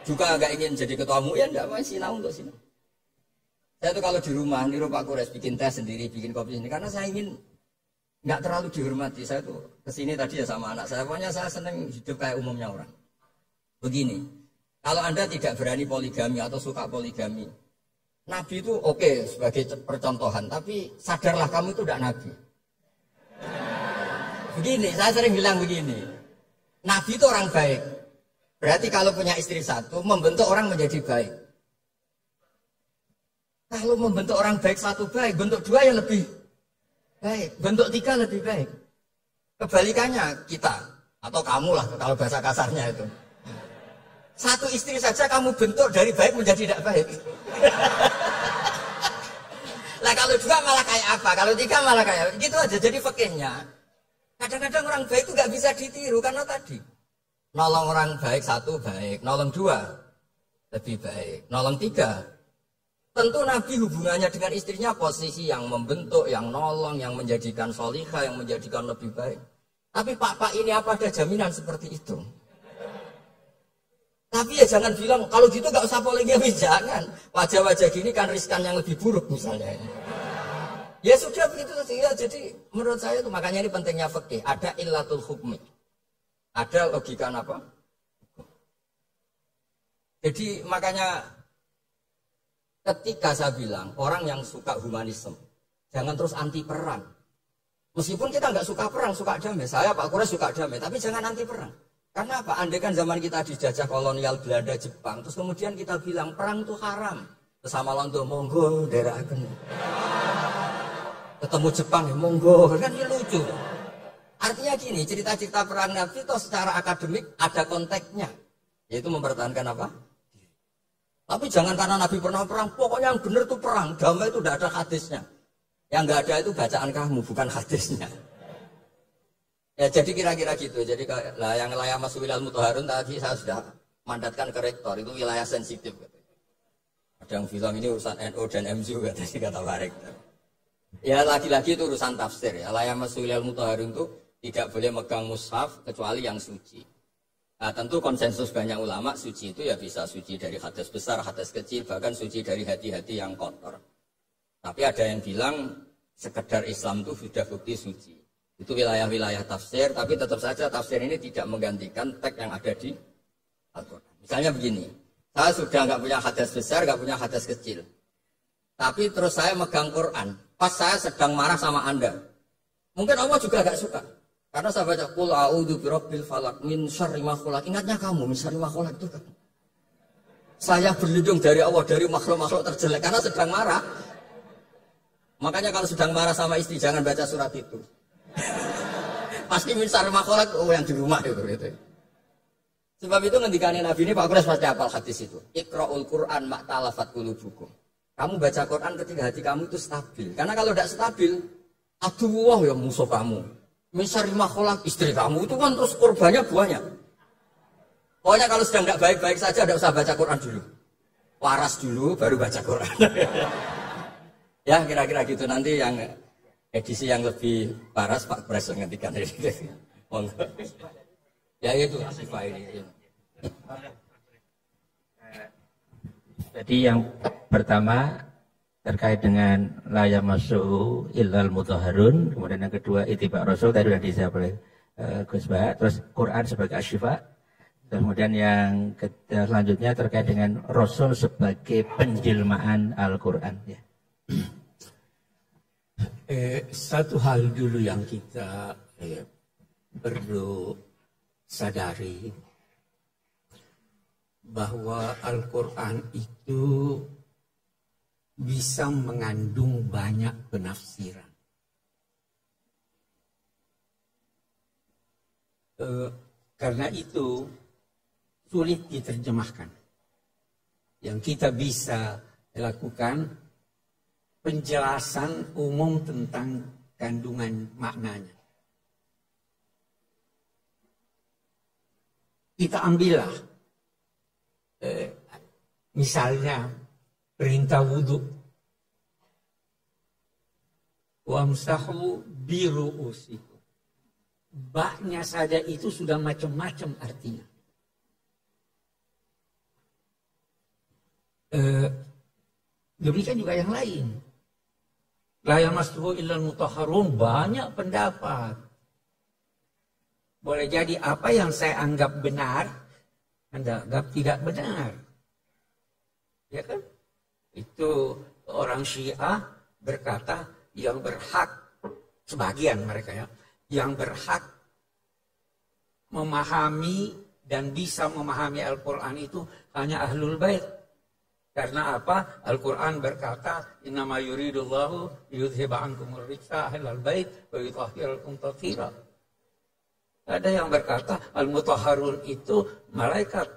Juga nggak ingin jadi ketua MUI, ya enggak, mau sinau untuk sinau. Saya tuh kalau di rumah, niru Pak Kures, bikin teh sendiri, bikin kopi sendiri, karena saya ingin nggak terlalu dihormati. Saya tuh kesini tadi ya sama anak saya, pokoknya saya senang hidup kayak umumnya orang. Begini, kalau Anda tidak berani poligami atau suka poligami, Nabi itu oke sebagai percontohan, tapi sadarlah kamu itu tidak Nabi. Begini, saya sering bilang begini, Nabi itu orang baik. Berarti kalau punya istri satu, membentuk orang menjadi baik. Kalau membentuk orang baik satu baik, bentuk dua yang lebih baik, bentuk tiga lebih baik. Kebalikannya kita, atau kamu lah kalau bahasa kasarnya itu. Satu istri saja kamu bentuk dari baik menjadi tidak baik. Lah kalau dua malah kayak apa? Kalau tiga malah kayak apa? Gitu aja. Jadi fikihnya. Kadang-kadang orang baik itu nggak bisa ditiru karena tadi. Nolong orang baik satu baik, nolong dua lebih baik, nolong tiga. Tentu Nabi hubungannya dengan istrinya posisi yang membentuk, yang nolong, yang menjadikan solihah, yang menjadikan lebih baik. Tapi Pak ini apa ada jaminan seperti itu? Tapi ya jangan bilang, kalau gitu gak usah poligami, jangan. Wajah-wajah gini kan riskan yang lebih buruk misalnya. Ya sudah begitu saja. Jadi menurut saya itu makanya ini pentingnya fikih. Ada illatul hukmi. Ada logika apa? Jadi makanya ketika saya bilang orang yang suka humanisme, jangan terus anti perang. Meskipun kita nggak suka perang, suka damai. Saya Pak Quraisy suka damai, tapi jangan anti perang. Karena apa? Andai kan zaman kita dijajah kolonial Belanda, Jepang, terus kemudian kita bilang perang itu haram. Terus sama lonto monggo daerah ketemu Jepang ya monggo, kan ini lucu. Artinya gini, cerita-cerita perang Nabi itu secara akademik ada konteksnya, yaitu mempertahankan apa? Tapi jangan karena Nabi pernah perang, pokoknya yang benar itu perang, damai itu tidak ada hadisnya. Yang nggak ada itu bacaan kamu, bukan hadisnya. Ya jadi kira-kira gitu. Jadi yang wilayah Mas'ulil Mutahharun tadi saya sudah mandatkan ke rektor, itu wilayah sensitif. Ada yang bilang ini urusan NU dan MZU kata Pak Rektor. Ya lagi-lagi itu urusan tafsir ya. Wilayah Mas'ulil Mutahharun itu tidak boleh megang mushaf kecuali yang suci. Nah tentu konsensus banyak ulama suci itu ya bisa suci dari hadas besar, hadas kecil, bahkan suci dari hati-hati yang kotor. Tapi ada yang bilang sekedar Islam itu sudah bukti suci. Itu wilayah-wilayah tafsir, tapi tetap saja tafsir ini tidak menggantikan teks yang ada di Al-Quran. Misalnya begini, saya sudah nggak punya hadas besar, nggak punya hadas kecil. Tapi terus saya megang Quran, pas saya sedang marah sama Anda. Mungkin Allah juga nggak suka. Karena saya baca, Qul a'udzu birabbil falaq min syarri ma khalaq. Ingatnya kamu, min syarri ma khalaq itu kan. Saya berlindung dari Allah, dari makhluk-makhluk terjelek, karena sedang marah. Makanya kalau sedang marah sama istri, jangan baca surat itu. Pasti min syarri ma khalaq, oh yang di rumah itu. Sebab itu ngendikane Nabi ini, Pak Quraisy pasti hafal hadis itu. Iqra'ul Qur'an ma'talafat qulubukum. Kamu baca Quran ketika hati kamu itu stabil. Karena kalau tidak stabil, aduh ya musuh kamu. Misari makhluk istri kamu itu kan terus korbannya banyak. Pokoknya kalau sedang tidak baik-baik saja, tidak usah baca Quran dulu. Waras dulu, baru baca Quran. Ya kira-kira gitu. Nanti yang edisi yang lebih paras Pak Pres ngendikan ini. Ya itu asifah ini. Jadi yang pertama terkait dengan la yamassuhu illal mutahharun, kemudian yang kedua ittiba Rasul tadi sudah dijawab oleh Gus Bah, terus Quran sebagai asyifa, kemudian yang selanjutnya terkait dengan Rasul sebagai penjelmaan Al-Quran ya. Satu hal dulu yang kita perlu sadari bahwa Al-Quran itu bisa mengandung banyak penafsiran. Karena itu sulit diterjemahkan. Yang kita bisa lakukan penjelasan umum tentang kandungan maknanya. Kita ambillah misalnya perintah wudhu. Wamsahu biru'usikum. Baknya saja itu sudah macam-macam artinya. Demikian juga yang lain. La yamassuhu illal mutahharun, banyak pendapat. Boleh jadi apa yang saya anggap benar, Anda anggap tidak benar. Ya kan? Itu orang Syiah berkata yang berhak, sebagian mereka ya, yang berhak memahami dan bisa memahami Al-Quran itu hanya Ahlul Bait. Karena apa? Al-Quran berkata, innama yuridullahu yudhiba ankumur rijsa ahlal bait wa yutahhirakum tathira. Ada yang berkata Al-Mutahharun itu malaikat.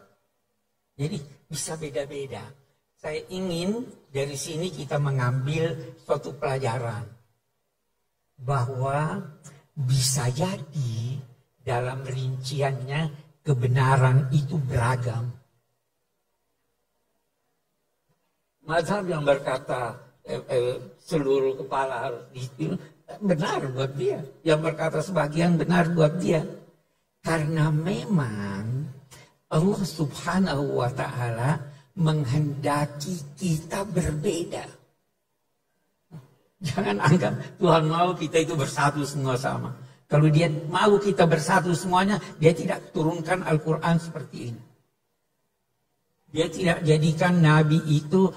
Jadi bisa beda-beda. Saya ingin dari sini kita mengambil suatu pelajaran bahwa bisa jadi dalam rinciannya kebenaran itu beragam. Mazhab yang berkata seluruh kepala harus itu benar buat dia. Yang berkata sebagian benar buat dia. Karena memang Allah Subhanahu wa Ta'ala menghendaki kita berbeda. Jangan anggap Tuhan mau kita itu bersatu semua sama. Kalau dia mau kita bersatu semuanya, dia tidak turunkan Al-Quran seperti ini. Dia tidak jadikan Nabi itu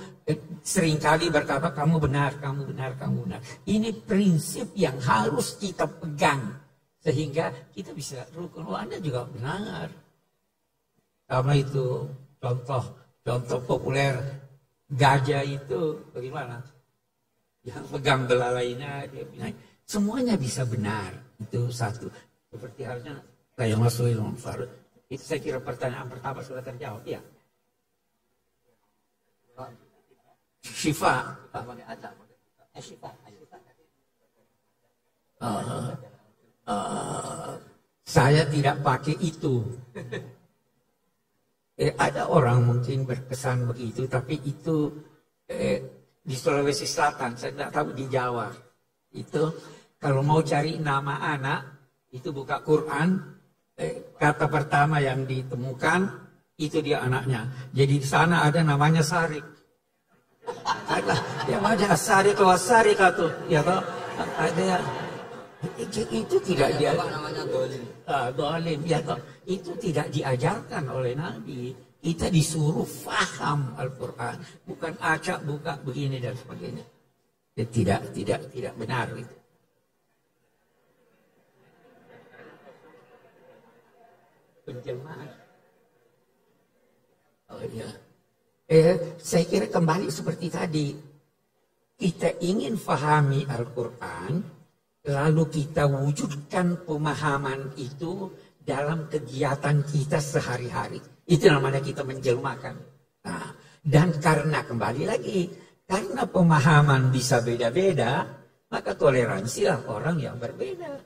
seringkali berkata kamu benar, kamu benar, kamu benar. Ini prinsip yang harus kita pegang sehingga kita bisa rukun. Oh, Anda juga benar. Sama itu contoh populer gajah itu bagaimana? Yang pegang belalainya dia bilang semuanya bisa benar. Itu satu. Seperti halnya saya masuk Imam Farud. Itu saya kira pertanyaan pertama sudah terjawab ya. Syifa. Saya tidak pakai itu. Ada orang mungkin berkesan begitu, tapi itu di Sulawesi Selatan, saya tidak tahu di Jawa. Itu kalau mau cari nama anak, itu buka Quran, kata pertama yang ditemukan itu dia anaknya. Jadi di sana ada namanya Sarik. Ada yang ada Sarik atau Sarik atau ya toh ada itu tidak dia namanya dolim ya toh itu tidak diajarkan oleh Nabi. Kita disuruh faham Al-Quran, bukan acak buka begini dan sebagainya. Tidak benar itu. Penjelmaan. Oh iya. Saya kira kembali seperti tadi. Kita ingin fahami Al-Quran, lalu kita wujudkan pemahaman itu dalam kegiatan kita sehari-hari. Itu namanya kita menjelmakan. Nah, dan karena kembali lagi, karena pemahaman bisa beda-beda, maka toleransilah orang yang berbeda.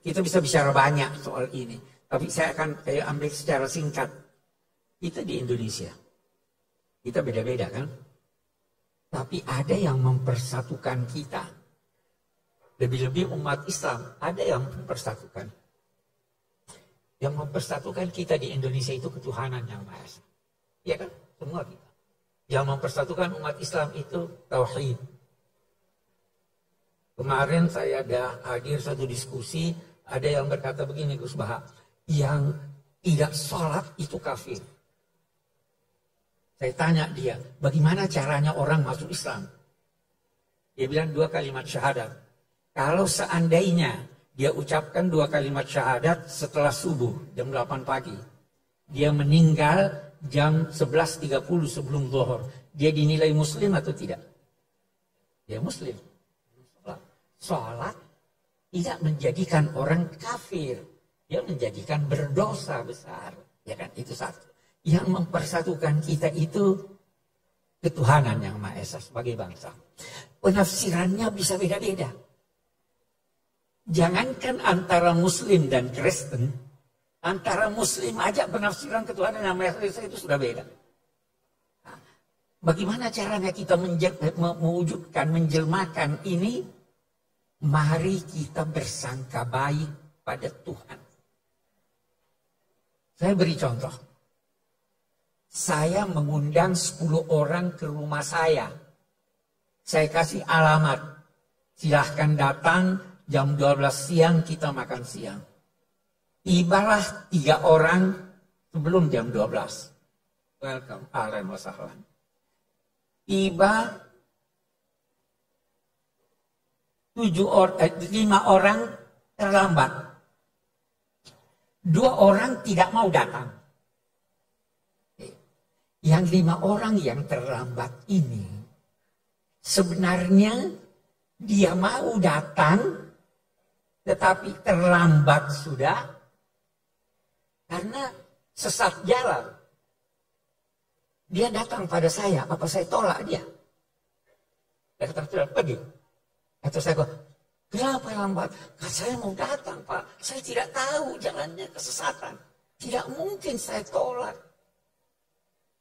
Kita bisa bicara banyak soal ini, tapi saya akan ambil secara singkat. Kita di Indonesia, kita beda-beda kan? Tapi ada yang mempersatukan kita. Lebih-lebih umat Islam, ada yang mempersatukan. Yang mempersatukan kita di Indonesia itu ketuhanan yang Maha Esa. Iya kan? Semua kita. Yang mempersatukan umat Islam itu tauhid. Kemarin saya ada hadir satu diskusi, ada yang berkata begini Gus Baha, yang tidak sholat itu kafir. Saya tanya dia, bagaimana caranya orang masuk Islam? Dia bilang 2 kalimat syahadat. Kalau seandainya dia ucapkan 2 kalimat syahadat setelah subuh jam 8 pagi. Dia meninggal jam 11.30 sebelum zuhur. Dia dinilai muslim atau tidak? Dia muslim. Sholat tidak menjadikan orang kafir. Dia menjadikan berdosa besar. Ya kan? Itu satu. Yang mempersatukan kita itu ketuhanan yang Maha Esa sebagai bangsa. Penafsirannya bisa beda-beda. Jangankan antara Muslim dan Kristen, antara Muslim aja penafsiran ketuhanan yang Maha Esa itu sudah beda. Nah, bagaimana caranya kita mewujudkan, menjelmakan ini? Mari kita bersangka baik pada Tuhan. Saya beri contoh. Saya mengundang 10 orang ke rumah saya. Saya kasih alamat. Silahkan datang jam 12 siang kita makan siang. Tibalah 3 orang sebelum jam 12. Welcome, ahlan wa sahlan. Tiba 5 orang terlambat. 2 orang tidak mau datang. Yang 5 orang yang terlambat ini sebenarnya dia mau datang tetapi terlambat sudah karena sesat jalan. Dia datang pada saya, apa saya tolak dia? Dia kata, pergi. Atau saya kata, kenapa lambat? Saya mau datang Pak, saya tidak tahu jalannya kesesatan. Tidak mungkin saya tolak.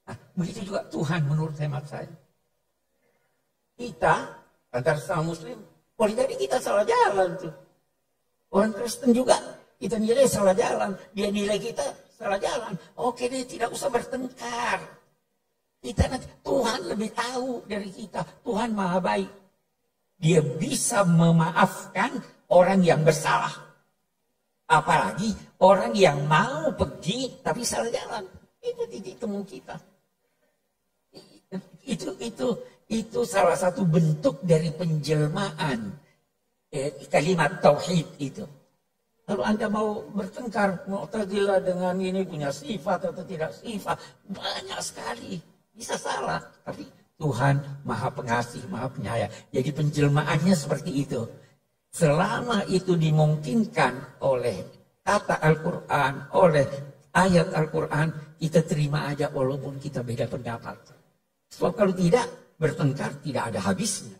Nah, begitu juga Tuhan menurut hemat saya. Kita, antara sama Muslim, boleh jadi kita salah jalan tuh. Orang Kristen juga, kita nilai salah jalan. Dia nilai kita salah jalan. Oke deh, tidak usah bertengkar. Kita nanti, Tuhan lebih tahu dari kita. Tuhan maha baik. Dia bisa memaafkan orang yang bersalah. Apalagi orang yang mau pergi tapi salah jalan. Itu titik temu kita. Itu salah satu bentuk dari penjelmaan kalimat tauhid itu. Kalau Anda mau bertengkar Mu'tazilah dengan ini punya sifat atau tidak sifat, banyak sekali. Bisa salah, tapi Tuhan Maha Pengasih, Maha Penyayang. Jadi penjelmaannya seperti itu. Selama itu dimungkinkan oleh kata Al-Quran, oleh ayat Al-Quran, kita terima aja walaupun kita beda pendapat. Sebab kalau tidak, bertengkar tidak ada habisnya.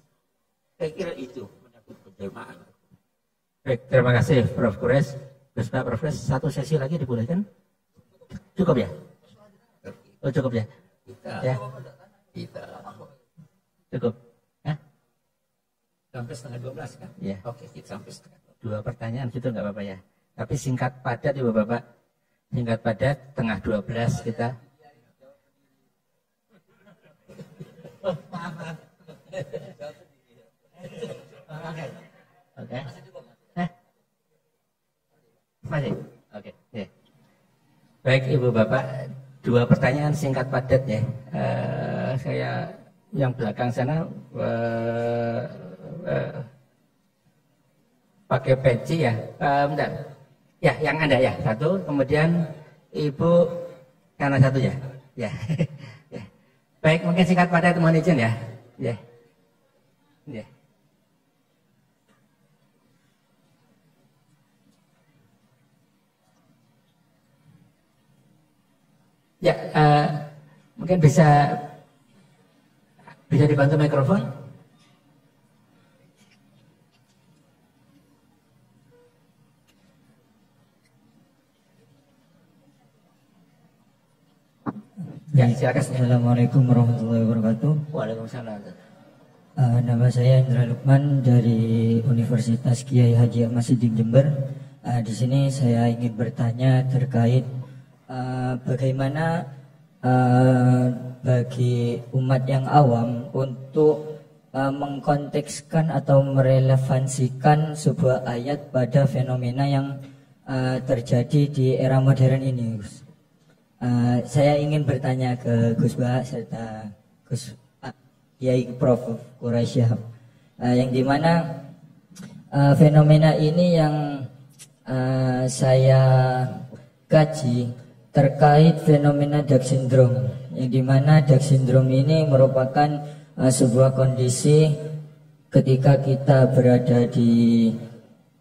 Saya kira itu menyangkut penjelmaan. Baik, terima kasih Prof. Quraisy. Gus Pak Prof. Satu sesi lagi dibolehkan? Cukup ya? Oh cukup ya? Kita. Cukup. Sampai setengah 12 kan? Ya. Oke, kita sampai setengah 2 12. pertanyaan gitu nggak apa-apa ya. Tapi singkat padat ya Bapak. Singkat padat, tengah 12 kita. Oke. Masih? Oke. Ya. Baik Ibu Bapak, 2 pertanyaan singkat padat ya. Saya yang belakang sana pakai peci ya. Bentar. Ya, yang Anda ya, 1. Kemudian Ibu karena 1 ya. Ya. Ya. Baik, mungkin singkat padat mohon izin ya. Ya. Ya. Ya, mungkin bisa dibantu mikrofon. Ya, silakan. Assalamualaikum warahmatullahi wabarakatuh. Waalaikumsalam. Nama saya Indra Lukman dari Universitas Kiai Haji Ahmad Siddiq Jember. Di sini saya ingin bertanya terkait bagaimana bagi umat yang awam untuk mengkontekskan atau merelevansikan sebuah ayat pada fenomena yang terjadi di era modern ini, Gus. Saya ingin bertanya ke Gus Bah serta Gus Kiai Prof. Quraisy Shihab, yang dimana fenomena ini yang saya kaji terkait fenomena Dark Syndrome, yang dimana Dark Syndrome ini merupakan sebuah kondisi ketika kita berada di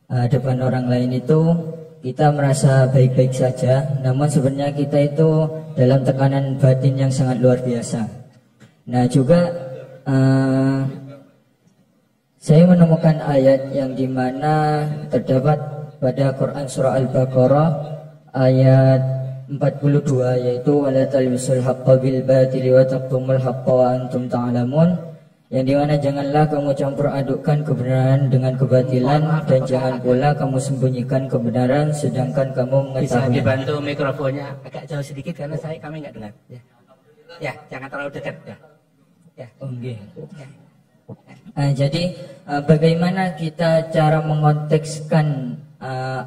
depan orang lain itu kita merasa baik-baik saja, namun sebenarnya kita itu dalam tekanan batin yang sangat luar biasa. Nah juga saya menemukan ayat yang dimana terdapat pada Quran surah Al-Baqarah ayat 42, yaitu wala talbisul haqqa bil batili wa taqtumul haqqa wa antum ta'lamun, yang dimana janganlah kamu campur adukkan kebenaran dengan kebatilan dan jangan pula kamu sembunyikan kebenaran sedangkan kamu mengetahui. Bisa dibantu mikrofonnya agak jauh sedikit karena kami nggak dengar. Ya, jangan terlalu dekat ya. Ya. Oke. Jadi bagaimana kita cara mengontekskan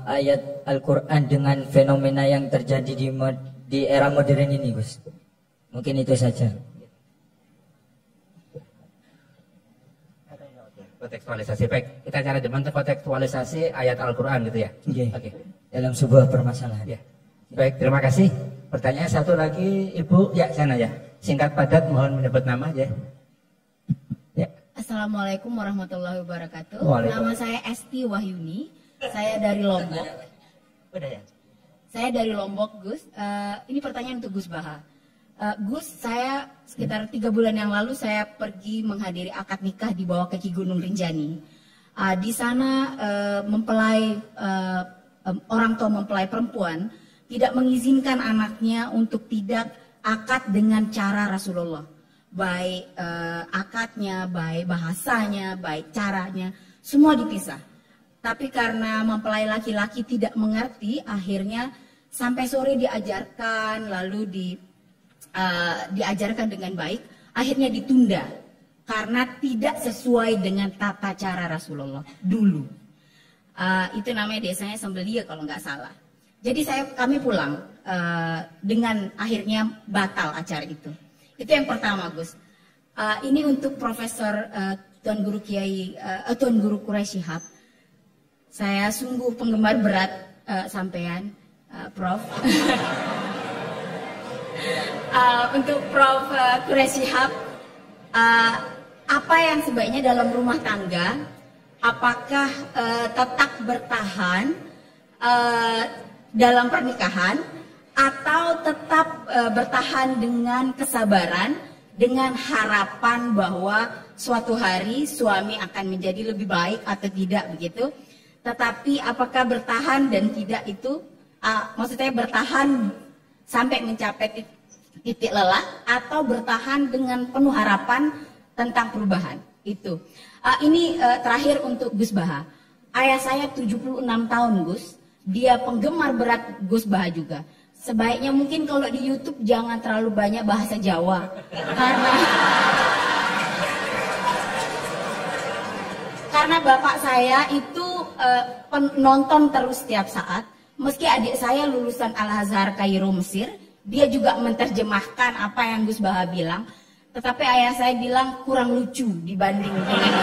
ayat Al-Quran dengan fenomena yang terjadi di era modern ini, Gus? Mungkin itu saja. Kontekstualisasi, baik. Kita cara dimana kontekstualisasi ayat Al-Quran gitu ya? Oke. Dalam sebuah permasalahan. Ya. Baik, terima kasih. Pertanyaan satu lagi, Ibu. Ya, sana ya. Singkat padat, mohon menyebut nama ya. Assalamualaikum warahmatullahi wabarakatuh. Nama saya Esti Wahyuni. Saya dari Lombok. Saya dari Lombok, Gus. Ini pertanyaan untuk Gus Baha. Gus, saya sekitar 3 bulan yang lalu saya pergi menghadiri akad nikah di bawah kaki Gunung Rinjani. Di sana mempelai orang tua mempelai perempuan tidak mengizinkan anaknya untuk tidak akad dengan cara Rasulullah. Baik akadnya, baik bahasanya, baik caranya, semua dipisah. Tapi karena mempelai laki-laki tidak mengerti, akhirnya sampai sore diajarkan, lalu diajarkan dengan baik, akhirnya ditunda karena tidak sesuai dengan tata cara Rasulullah dulu. Itu namanya desanya Sembelia kalau nggak salah. Jadi kami pulang dengan akhirnya batal acara itu. Itu yang pertama, Gus. Ini untuk Profesor Tuan Guru Kiai Tuan Guru Quraisy Shihab. Saya sungguh penggemar berat sampean, Prof. Untuk Prof Quraisy Shihab, apa yang sebaiknya dalam rumah tangga? Apakah tetap bertahan dalam pernikahan atau tetap bertahan dengan kesabaran, dengan harapan bahwa suatu hari suami akan menjadi lebih baik atau tidak begitu? Tetapi apakah bertahan dan tidak itu, maksudnya bertahan sampai mencapai titik lelah atau bertahan dengan penuh harapan tentang perubahan itu. Ini terakhir untuk Gus Baha. Ayah saya 76 tahun, Gus. Dia penggemar berat Gus Baha juga. Sebaiknya mungkin kalau di YouTube jangan terlalu banyak bahasa Jawa. Karena bapak saya itu penonton terus setiap saat. Meski adik saya lulusan Al-Azhar Kairo Mesir, dia juga menerjemahkan apa yang Gus Baha bilang. Tetapi ayah saya bilang kurang lucu dibanding dengan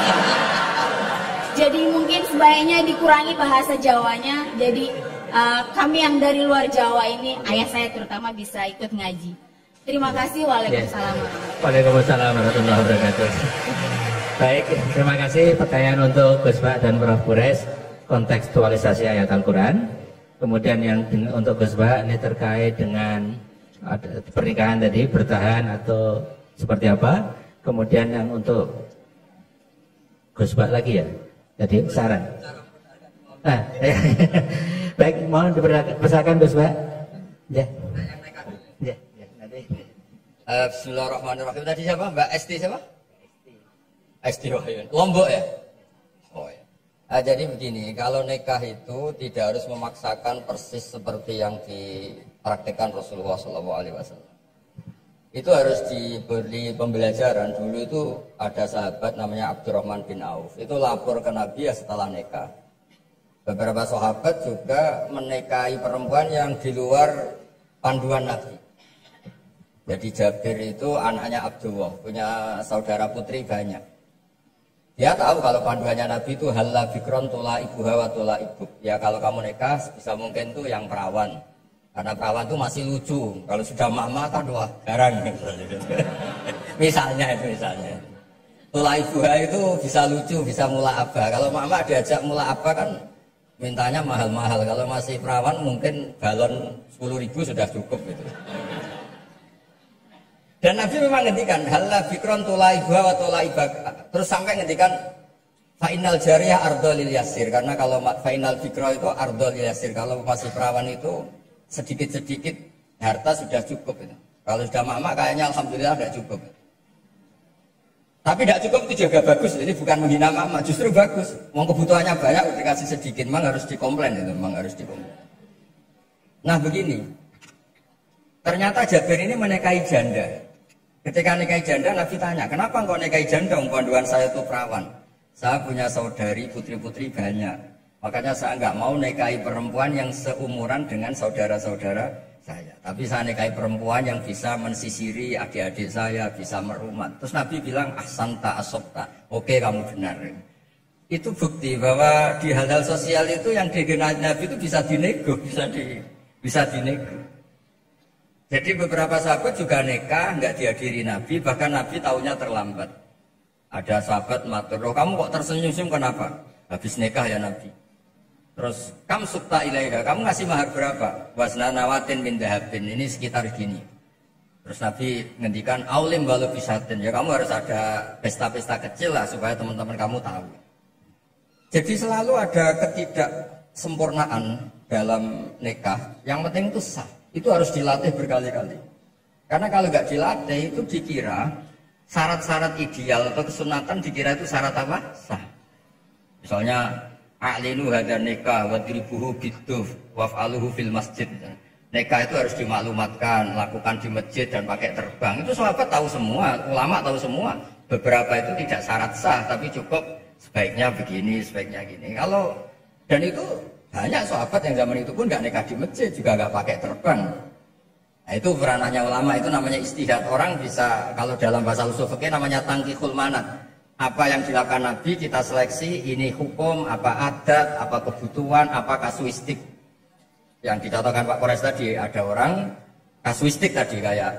jadi mungkin sebaiknya dikurangi bahasa Jawanya. Jadi kami yang dari luar Jawa ini, ayah saya terutama bisa ikut ngaji. Terima kasih. Waalaikumsalam. Waalaikumsalam warahmatullahi wabarakatuh. Baik, terima kasih pertanyaan untuk Gus Baha dan Prof Quraisy, kontekstualisasi ayat Al-Quran. Kemudian yang untuk Gus Baha ini terkait dengan pernikahan tadi, bertahan atau seperti apa. Kemudian yang untuk Gus Baha lagi ya, jadi saran. Baik, mohon dipersilakan Gus Baha. Ya. Bismillahirrahmanirrahim. Tadi siapa? Mbak Esti siapa? Esti Wahyun. Lombok ya? Oh ya. Jadi begini, kalau nikah itu tidak harus memaksakan persis seperti yang dipraktikkan Rasulullah SAW. Itu harus diberi pembelajaran. Dulu itu ada sahabat namanya Abdurrahman bin Auf. Itu lapor ke Nabi ya setelah nikah. Beberapa sahabat juga menikahi perempuan yang di luar panduan Nabi. Jadi Jabir itu anaknya Abdullah, punya saudara putri banyak. Dia tahu kalau panduannya Nabi itu halla bikron tula ibuha wa tula ibu. Ya kalau kamu nikah bisa mungkin tuh yang perawan. Karena perawan itu masih lucu. Kalau sudah mama kan wah garang. Misalnya. Tula ibuha itu bisa lucu, bisa mula abah. Kalau mama diajak mula abah kan mintanya mahal-mahal. Kalau masih perawan mungkin balon 10.000 sudah cukup gitu. Dan Nabi memang ngendikan halla bikron tula ibuha wa tula ibak. Terus sampai ngendikan fa'inal jariyah ardolil yasir. Karena kalau fa'inal bikro itu ardolil yasir. Kalau masih perawan itu sedikit-sedikit harta sudah cukup itu. Kalau sudah mama kayaknya alhamdulillah tidak cukup. Tapi tidak cukup itu juga bagus. Ini bukan menghina mama, justru bagus. Mau kebutuhannya banyak dikasih sedikit, memang harus dikomplain itu, memang harus dikomplain. Nah begini, ternyata Jabir ini menikahi janda. Ketika nikahi janda, Nabi tanya, kenapa engkau nikahi janda? Panduan saya itu perawan. Saya punya saudari, putri-putri banyak. Makanya saya nggak mau nikahi perempuan yang seumuran dengan saudara-saudara saya. Tapi saya nikahi perempuan yang bisa mensisiri adik-adik saya, bisa merumat. Terus Nabi bilang, ahsanta asobta. Oke, kamu benar. Itu bukti bahwa di hal-hal sosial itu yang dikenal Nabi itu bisa dinego, bisa dinego. Jadi beberapa sahabat juga nikah, nggak dihadiri Nabi, bahkan Nabi taunya terlambat. Ada sahabat matur, "Oh, kamu kok tersenyum-senyum kenapa?" Habis nikah ya Nabi. Terus, "Kam sukta ilaiha, kamu ngasih mahar berapa?" "Wasna nawatin min dahabin." Ini sekitar gini. Terus Nabi ngendikan, "Aulim walau bisatin." Ya kamu harus ada pesta-pesta kecil lah supaya teman-teman kamu tahu. Jadi selalu ada ketidaksempurnaan dalam nikah. Yang penting itu sah. Itu harus dilatih berkali-kali. Karena kalau nggak dilatih itu dikira syarat-syarat ideal atau kesunatan dikira itu syarat apa? Sah. Misalnya a'linu hadza nikah wadribuhu biduf waf'aluhu fil masjid. Nikah itu harus dimaklumatkan, lakukan di masjid dan pakai terbang. Itu sahabat tahu semua, ulama tahu semua. Beberapa itu tidak syarat sah, tapi cukup sebaiknya begini, sebaiknya gini. Kalau Dan itu banyak sahabat yang zaman itu pun nggak nikah di masjid, juga nggak pakai terbang. Nah, itu peranannya ulama, itu namanya istihad. Orang bisa, kalau dalam bahasa usul fikih namanya tangkihul manat. Apa yang dilakukan Nabi kita seleksi, ini hukum, apa adat, apa kebutuhan, apa kasuistik. Yang dicontohkan Pak Kores tadi, ada orang kasuistik tadi, kayak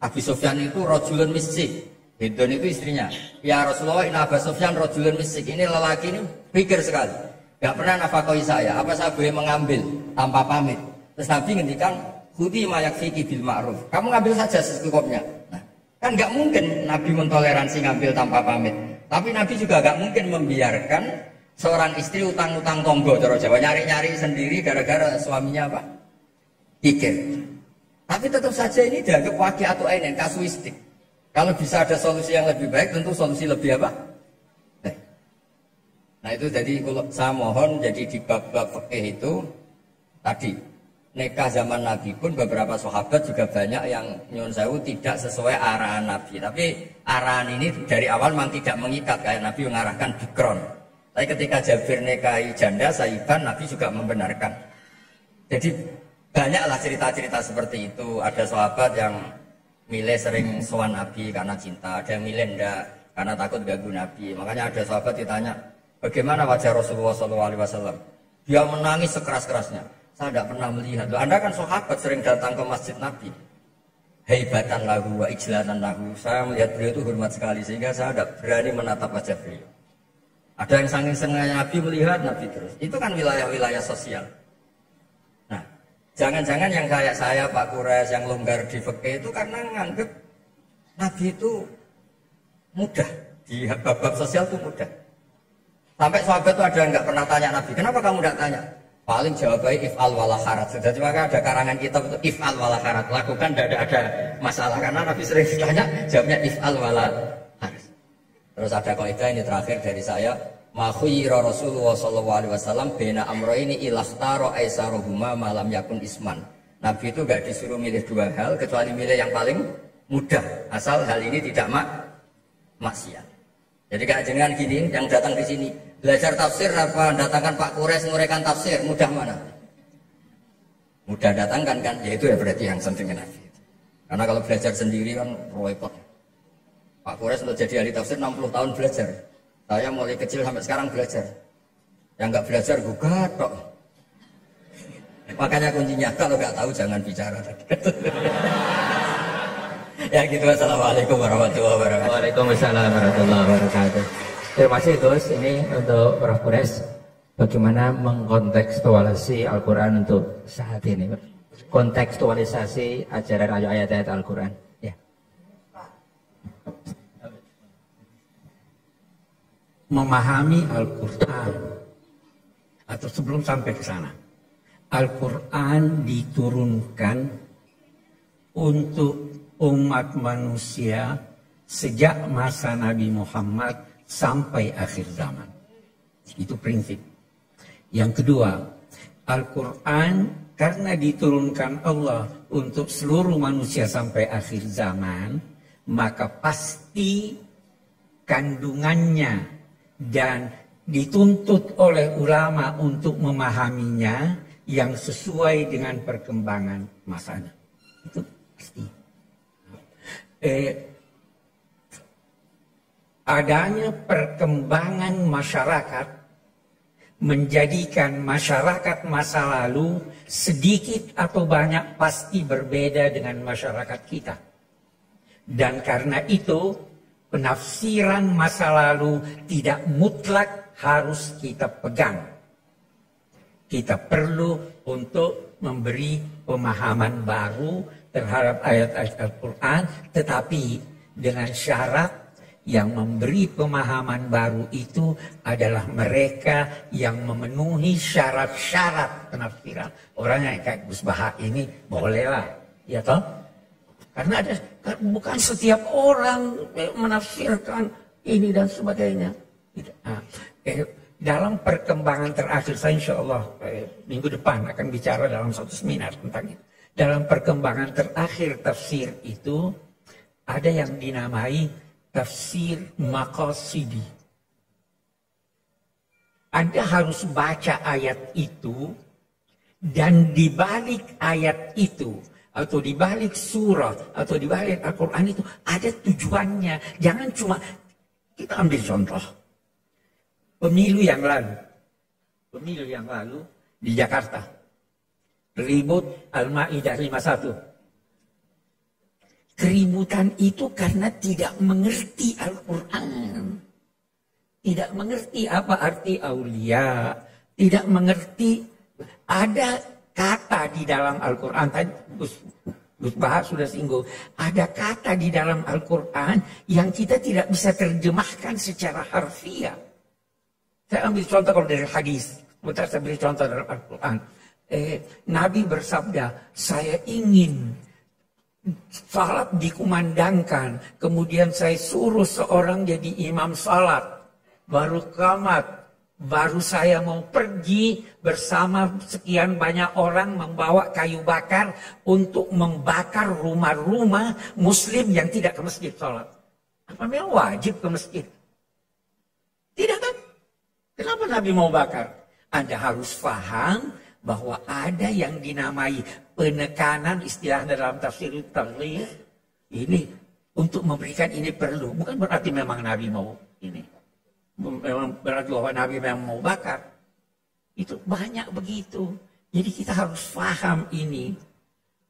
Abu Sufyan itu rojulun misik. Hindun itu istrinya. Ya Rasulullah, ini Abu Sufyan rojulun misik. Ini lelaki ini pikir sekali. Gak pernah nafakoi saya, apa saya boleh mengambil tanpa pamit. Terus Nabi ngendikan, Khudi mayak fiki bil ma'ruf. Kamu ngambil saja secukupnya. Nah, kan nggak mungkin Nabi mentoleransi ngambil tanpa pamit. Tapi Nabi juga nggak mungkin membiarkan seorang istri utang-utang tonggo, cara Jawa, nyari-nyari sendiri gara-gara suaminya apa? Kikir. Tapi tetap saja ini dianggap wakil atau ainen, kasuistik. Kalau bisa ada solusi yang lebih baik, tentu solusi lebih apa? Baik. Nah itu jadi saya mohon, jadi di bab-bab fikih itu tadi nikah zaman Nabi pun beberapa sahabat juga banyak yang nyun sewu tidak sesuai arahan Nabi. Tapi arahan ini dari awal memang tidak mengikat, kayak Nabi mengarahkan bikron. Tapi ketika Jabir nikahi janda Saiban, Nabi juga membenarkan. Jadi banyaklah cerita-cerita seperti itu. Ada sahabat yang milih sering sowan Nabi karena cinta, ada yang milih enggak karena takut ganggu Nabi. Makanya ada sahabat ditanya, bagaimana wajah Rasulullah SAW? Dia menangis sekeras-kerasnya. Saya tidak pernah melihat. Loh, Anda kan sahabat sering datang ke masjid Nabi. Haibatan lahu wa ijlatan lahu. Saya melihat beliau itu hormat sekali sehingga saya tidak berani menatap wajah beliau. Ada yang saking sengaja Nabi melihat Nabi terus. Itu kan wilayah-wilayah sosial. Nah, jangan-jangan yang kayak saya Pak Kures yang longgar di fikih itu karena nganggep Nabi itu mudah. Di bab-bab sosial itu mudah. Sampai sahabat itu ada yang nggak pernah tanya Nabi, kenapa kamu tidak tanya? Paling jawabannya if'al wala harat. Jadi maka ada karangan kitab itu if'al wala harat. Lakukan, tidak ada masalah. Karena Nabi sering ditanya, jawabnya if'al wala harat. Terus ada kaidah ini terakhir dari saya. Ma khuyira Rasulullah SAW bena amro ini ilahtaro aisarohuma malam yakun isman. Nabi itu gak disuruh milih dua hal kecuali milih yang paling mudah. Asal hal ini tidak maksiat. Jadi kayak jenengan gini yang datang di sini belajar tafsir apa datangkan Pak Kures nguraikan tafsir, mudah mana? Mudah datangkan kan? Ya itu ya berarti yang senting Nabi. Karena kalau belajar sendiri kan repot. Pak Kures untuk jadi ahli tafsir 60 tahun belajar. Saya mulai kecil sampai sekarang belajar. Yang nggak belajar gugat kok. Makanya kuncinya kalau nggak tahu jangan bicara tadi. Ya gitu, assalamualaikum warahmatullahi wabarakatuh. Waalaikumsalam warahmatullahi wabarakatuh. Terima kasih Gus, ini untuk Prof. Kures. Bagaimana mengkontekstualisasi Al-Quran untuk saat ini? Kontekstualisasi ajaran ayat-ayat Al-Quran. Ya. Memahami Al-Quran. Atau sebelum sampai ke sana. Al-Quran diturunkan untuk umat manusia sejak masa Nabi Muhammad sampai akhir zaman. Itu prinsip. Yang kedua, Al-Quran karena diturunkan Allah untuk seluruh manusia sampai akhir zaman, maka pasti kandungannya dan dituntut oleh ulama untuk memahaminya yang sesuai dengan perkembangan masanya. Itu pasti. Adanya perkembangan masyarakat menjadikan masyarakat masa lalu sedikit atau banyak pasti berbeda dengan masyarakat kita. Dan karena itu penafsiran masa lalu tidak mutlak harus kita pegang. Kita perlu untuk memberi pemahaman baru terhadap ayat-ayat Al-Quran, tetapi dengan syarat yang memberi pemahaman baru itu adalah mereka yang memenuhi syarat-syarat penafsiran. Orang yang kayak Gus Baha ini bolehlah, ya toh? Karena ada, bukan setiap orang menafsirkan ini dan sebagainya. Nah, dalam perkembangan terakhir saya insya Allah minggu depan akan bicara dalam satu seminar tentang itu. Dalam perkembangan terakhir tafsir itu ada yang dinamai tafsir maqasidi. Anda harus baca ayat itu, dan di balik ayat itu, atau di balik surat, atau di balik Al-Quran itu ada tujuannya. Jangan cuma, kita ambil contoh. Pemilu yang lalu di Jakarta. Ribut Al-Ma'idah 51. Keributan itu karena tidak mengerti Al-Quran. Tidak mengerti apa arti aulia. Tidak mengerti ada kata di dalam Al-Quran. Tadi Gus Bahar sudah singgung. Ada kata di dalam Al-Quran yang kita tidak bisa terjemahkan secara harfiah. Saya ambil contoh kalau dari hadis. Bentar saya beri contoh dalam Al-Quran. Nabi bersabda, saya ingin salat dikumandangkan. Kemudian saya suruh seorang jadi imam salat. Baru qamat, baru saya mau pergi bersama sekian banyak orang membawa kayu bakar untuk membakar rumah-rumah muslim yang tidak ke masjid salat. Apa memang wajib ke masjid? Tidak kan? Kenapa Nabi mau bakar? Anda harus paham bahwa ada yang dinamai penekanan, istilah dalam tafsir taglib. Ini untuk memberikan ini perlu. Bukan berarti memang Nabi mau ini. Memang berarti bahwa Nabi memang mau bakar. Itu banyak begitu. Jadi kita harus paham ini.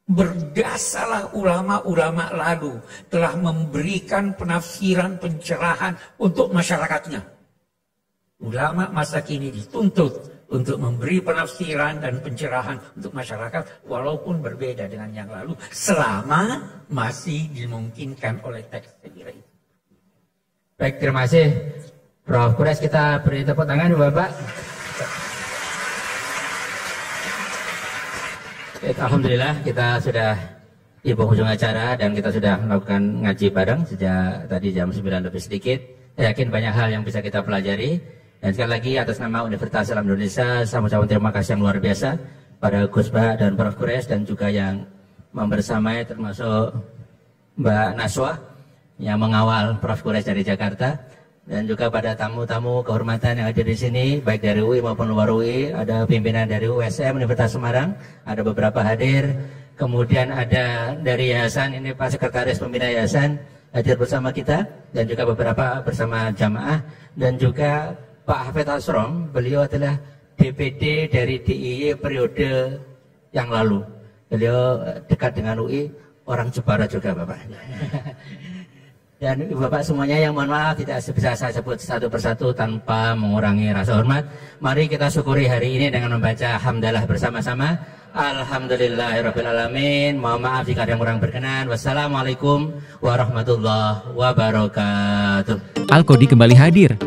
Berdasarlah ulama-ulama lalu telah memberikan penafsiran, pencerahan untuk masyarakatnya. Ulama masa kini dituntut untuk memberi penafsiran dan pencerahan untuk masyarakat walaupun berbeda dengan yang lalu selama masih dimungkinkan oleh teks. Baik, terima kasih Prof. Quraisy, kita beri tepuk tangan Bapak. Alhamdulillah kita sudah di penghujung acara dan kita sudah melakukan ngaji bareng sejak tadi jam 9 lebih sedikit. Saya yakin banyak hal yang bisa kita pelajari. Dan sekali lagi atas nama Universitas Islam Indonesia, saya ucapkan terima kasih yang luar biasa pada Gus Bah dan Prof. Quraisy dan juga yang membersamai termasuk Mbak Naswa yang mengawal Prof. Quraisy dari Jakarta. Dan juga pada tamu-tamu kehormatan yang hadir di sini, baik dari UI maupun luar UI, ada pimpinan dari USM Universitas Semarang, ada beberapa hadir, kemudian ada dari Yayasan, ini Pak Sekretaris Pembina Yayasan hadir bersama kita, dan juga beberapa bersama jamaah, dan juga Pak Hafidh Asrom, beliau adalah DPD dari DIY periode yang lalu, beliau dekat dengan UI, orang Jepara juga Bapak. Dan Bapak semuanya yang mohon maaf tidak bisa saya sebut satu persatu tanpa mengurangi rasa hormat. Mari kita syukuri hari ini dengan membaca hamdalah bersama-sama. Alhamdulillahirrabbilalamin. Mohon maaf jika ada yang kurang berkenan. Wassalamualaikum warahmatullahi wabarakatuh. Al-Qodi kembali hadir.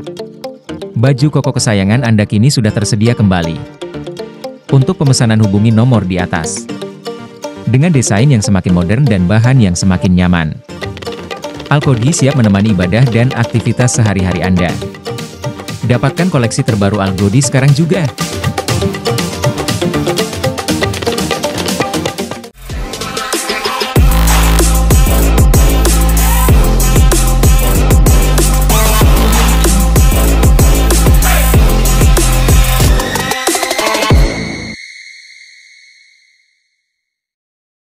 Baju koko kesayangan Anda kini sudah tersedia kembali. Untuk pemesanan hubungi nomor di atas. Dengan desain yang semakin modern dan bahan yang semakin nyaman. Al-Qodi siap menemani ibadah dan aktivitas sehari-hari Anda. Dapatkan koleksi terbaru Al-Qodi sekarang juga.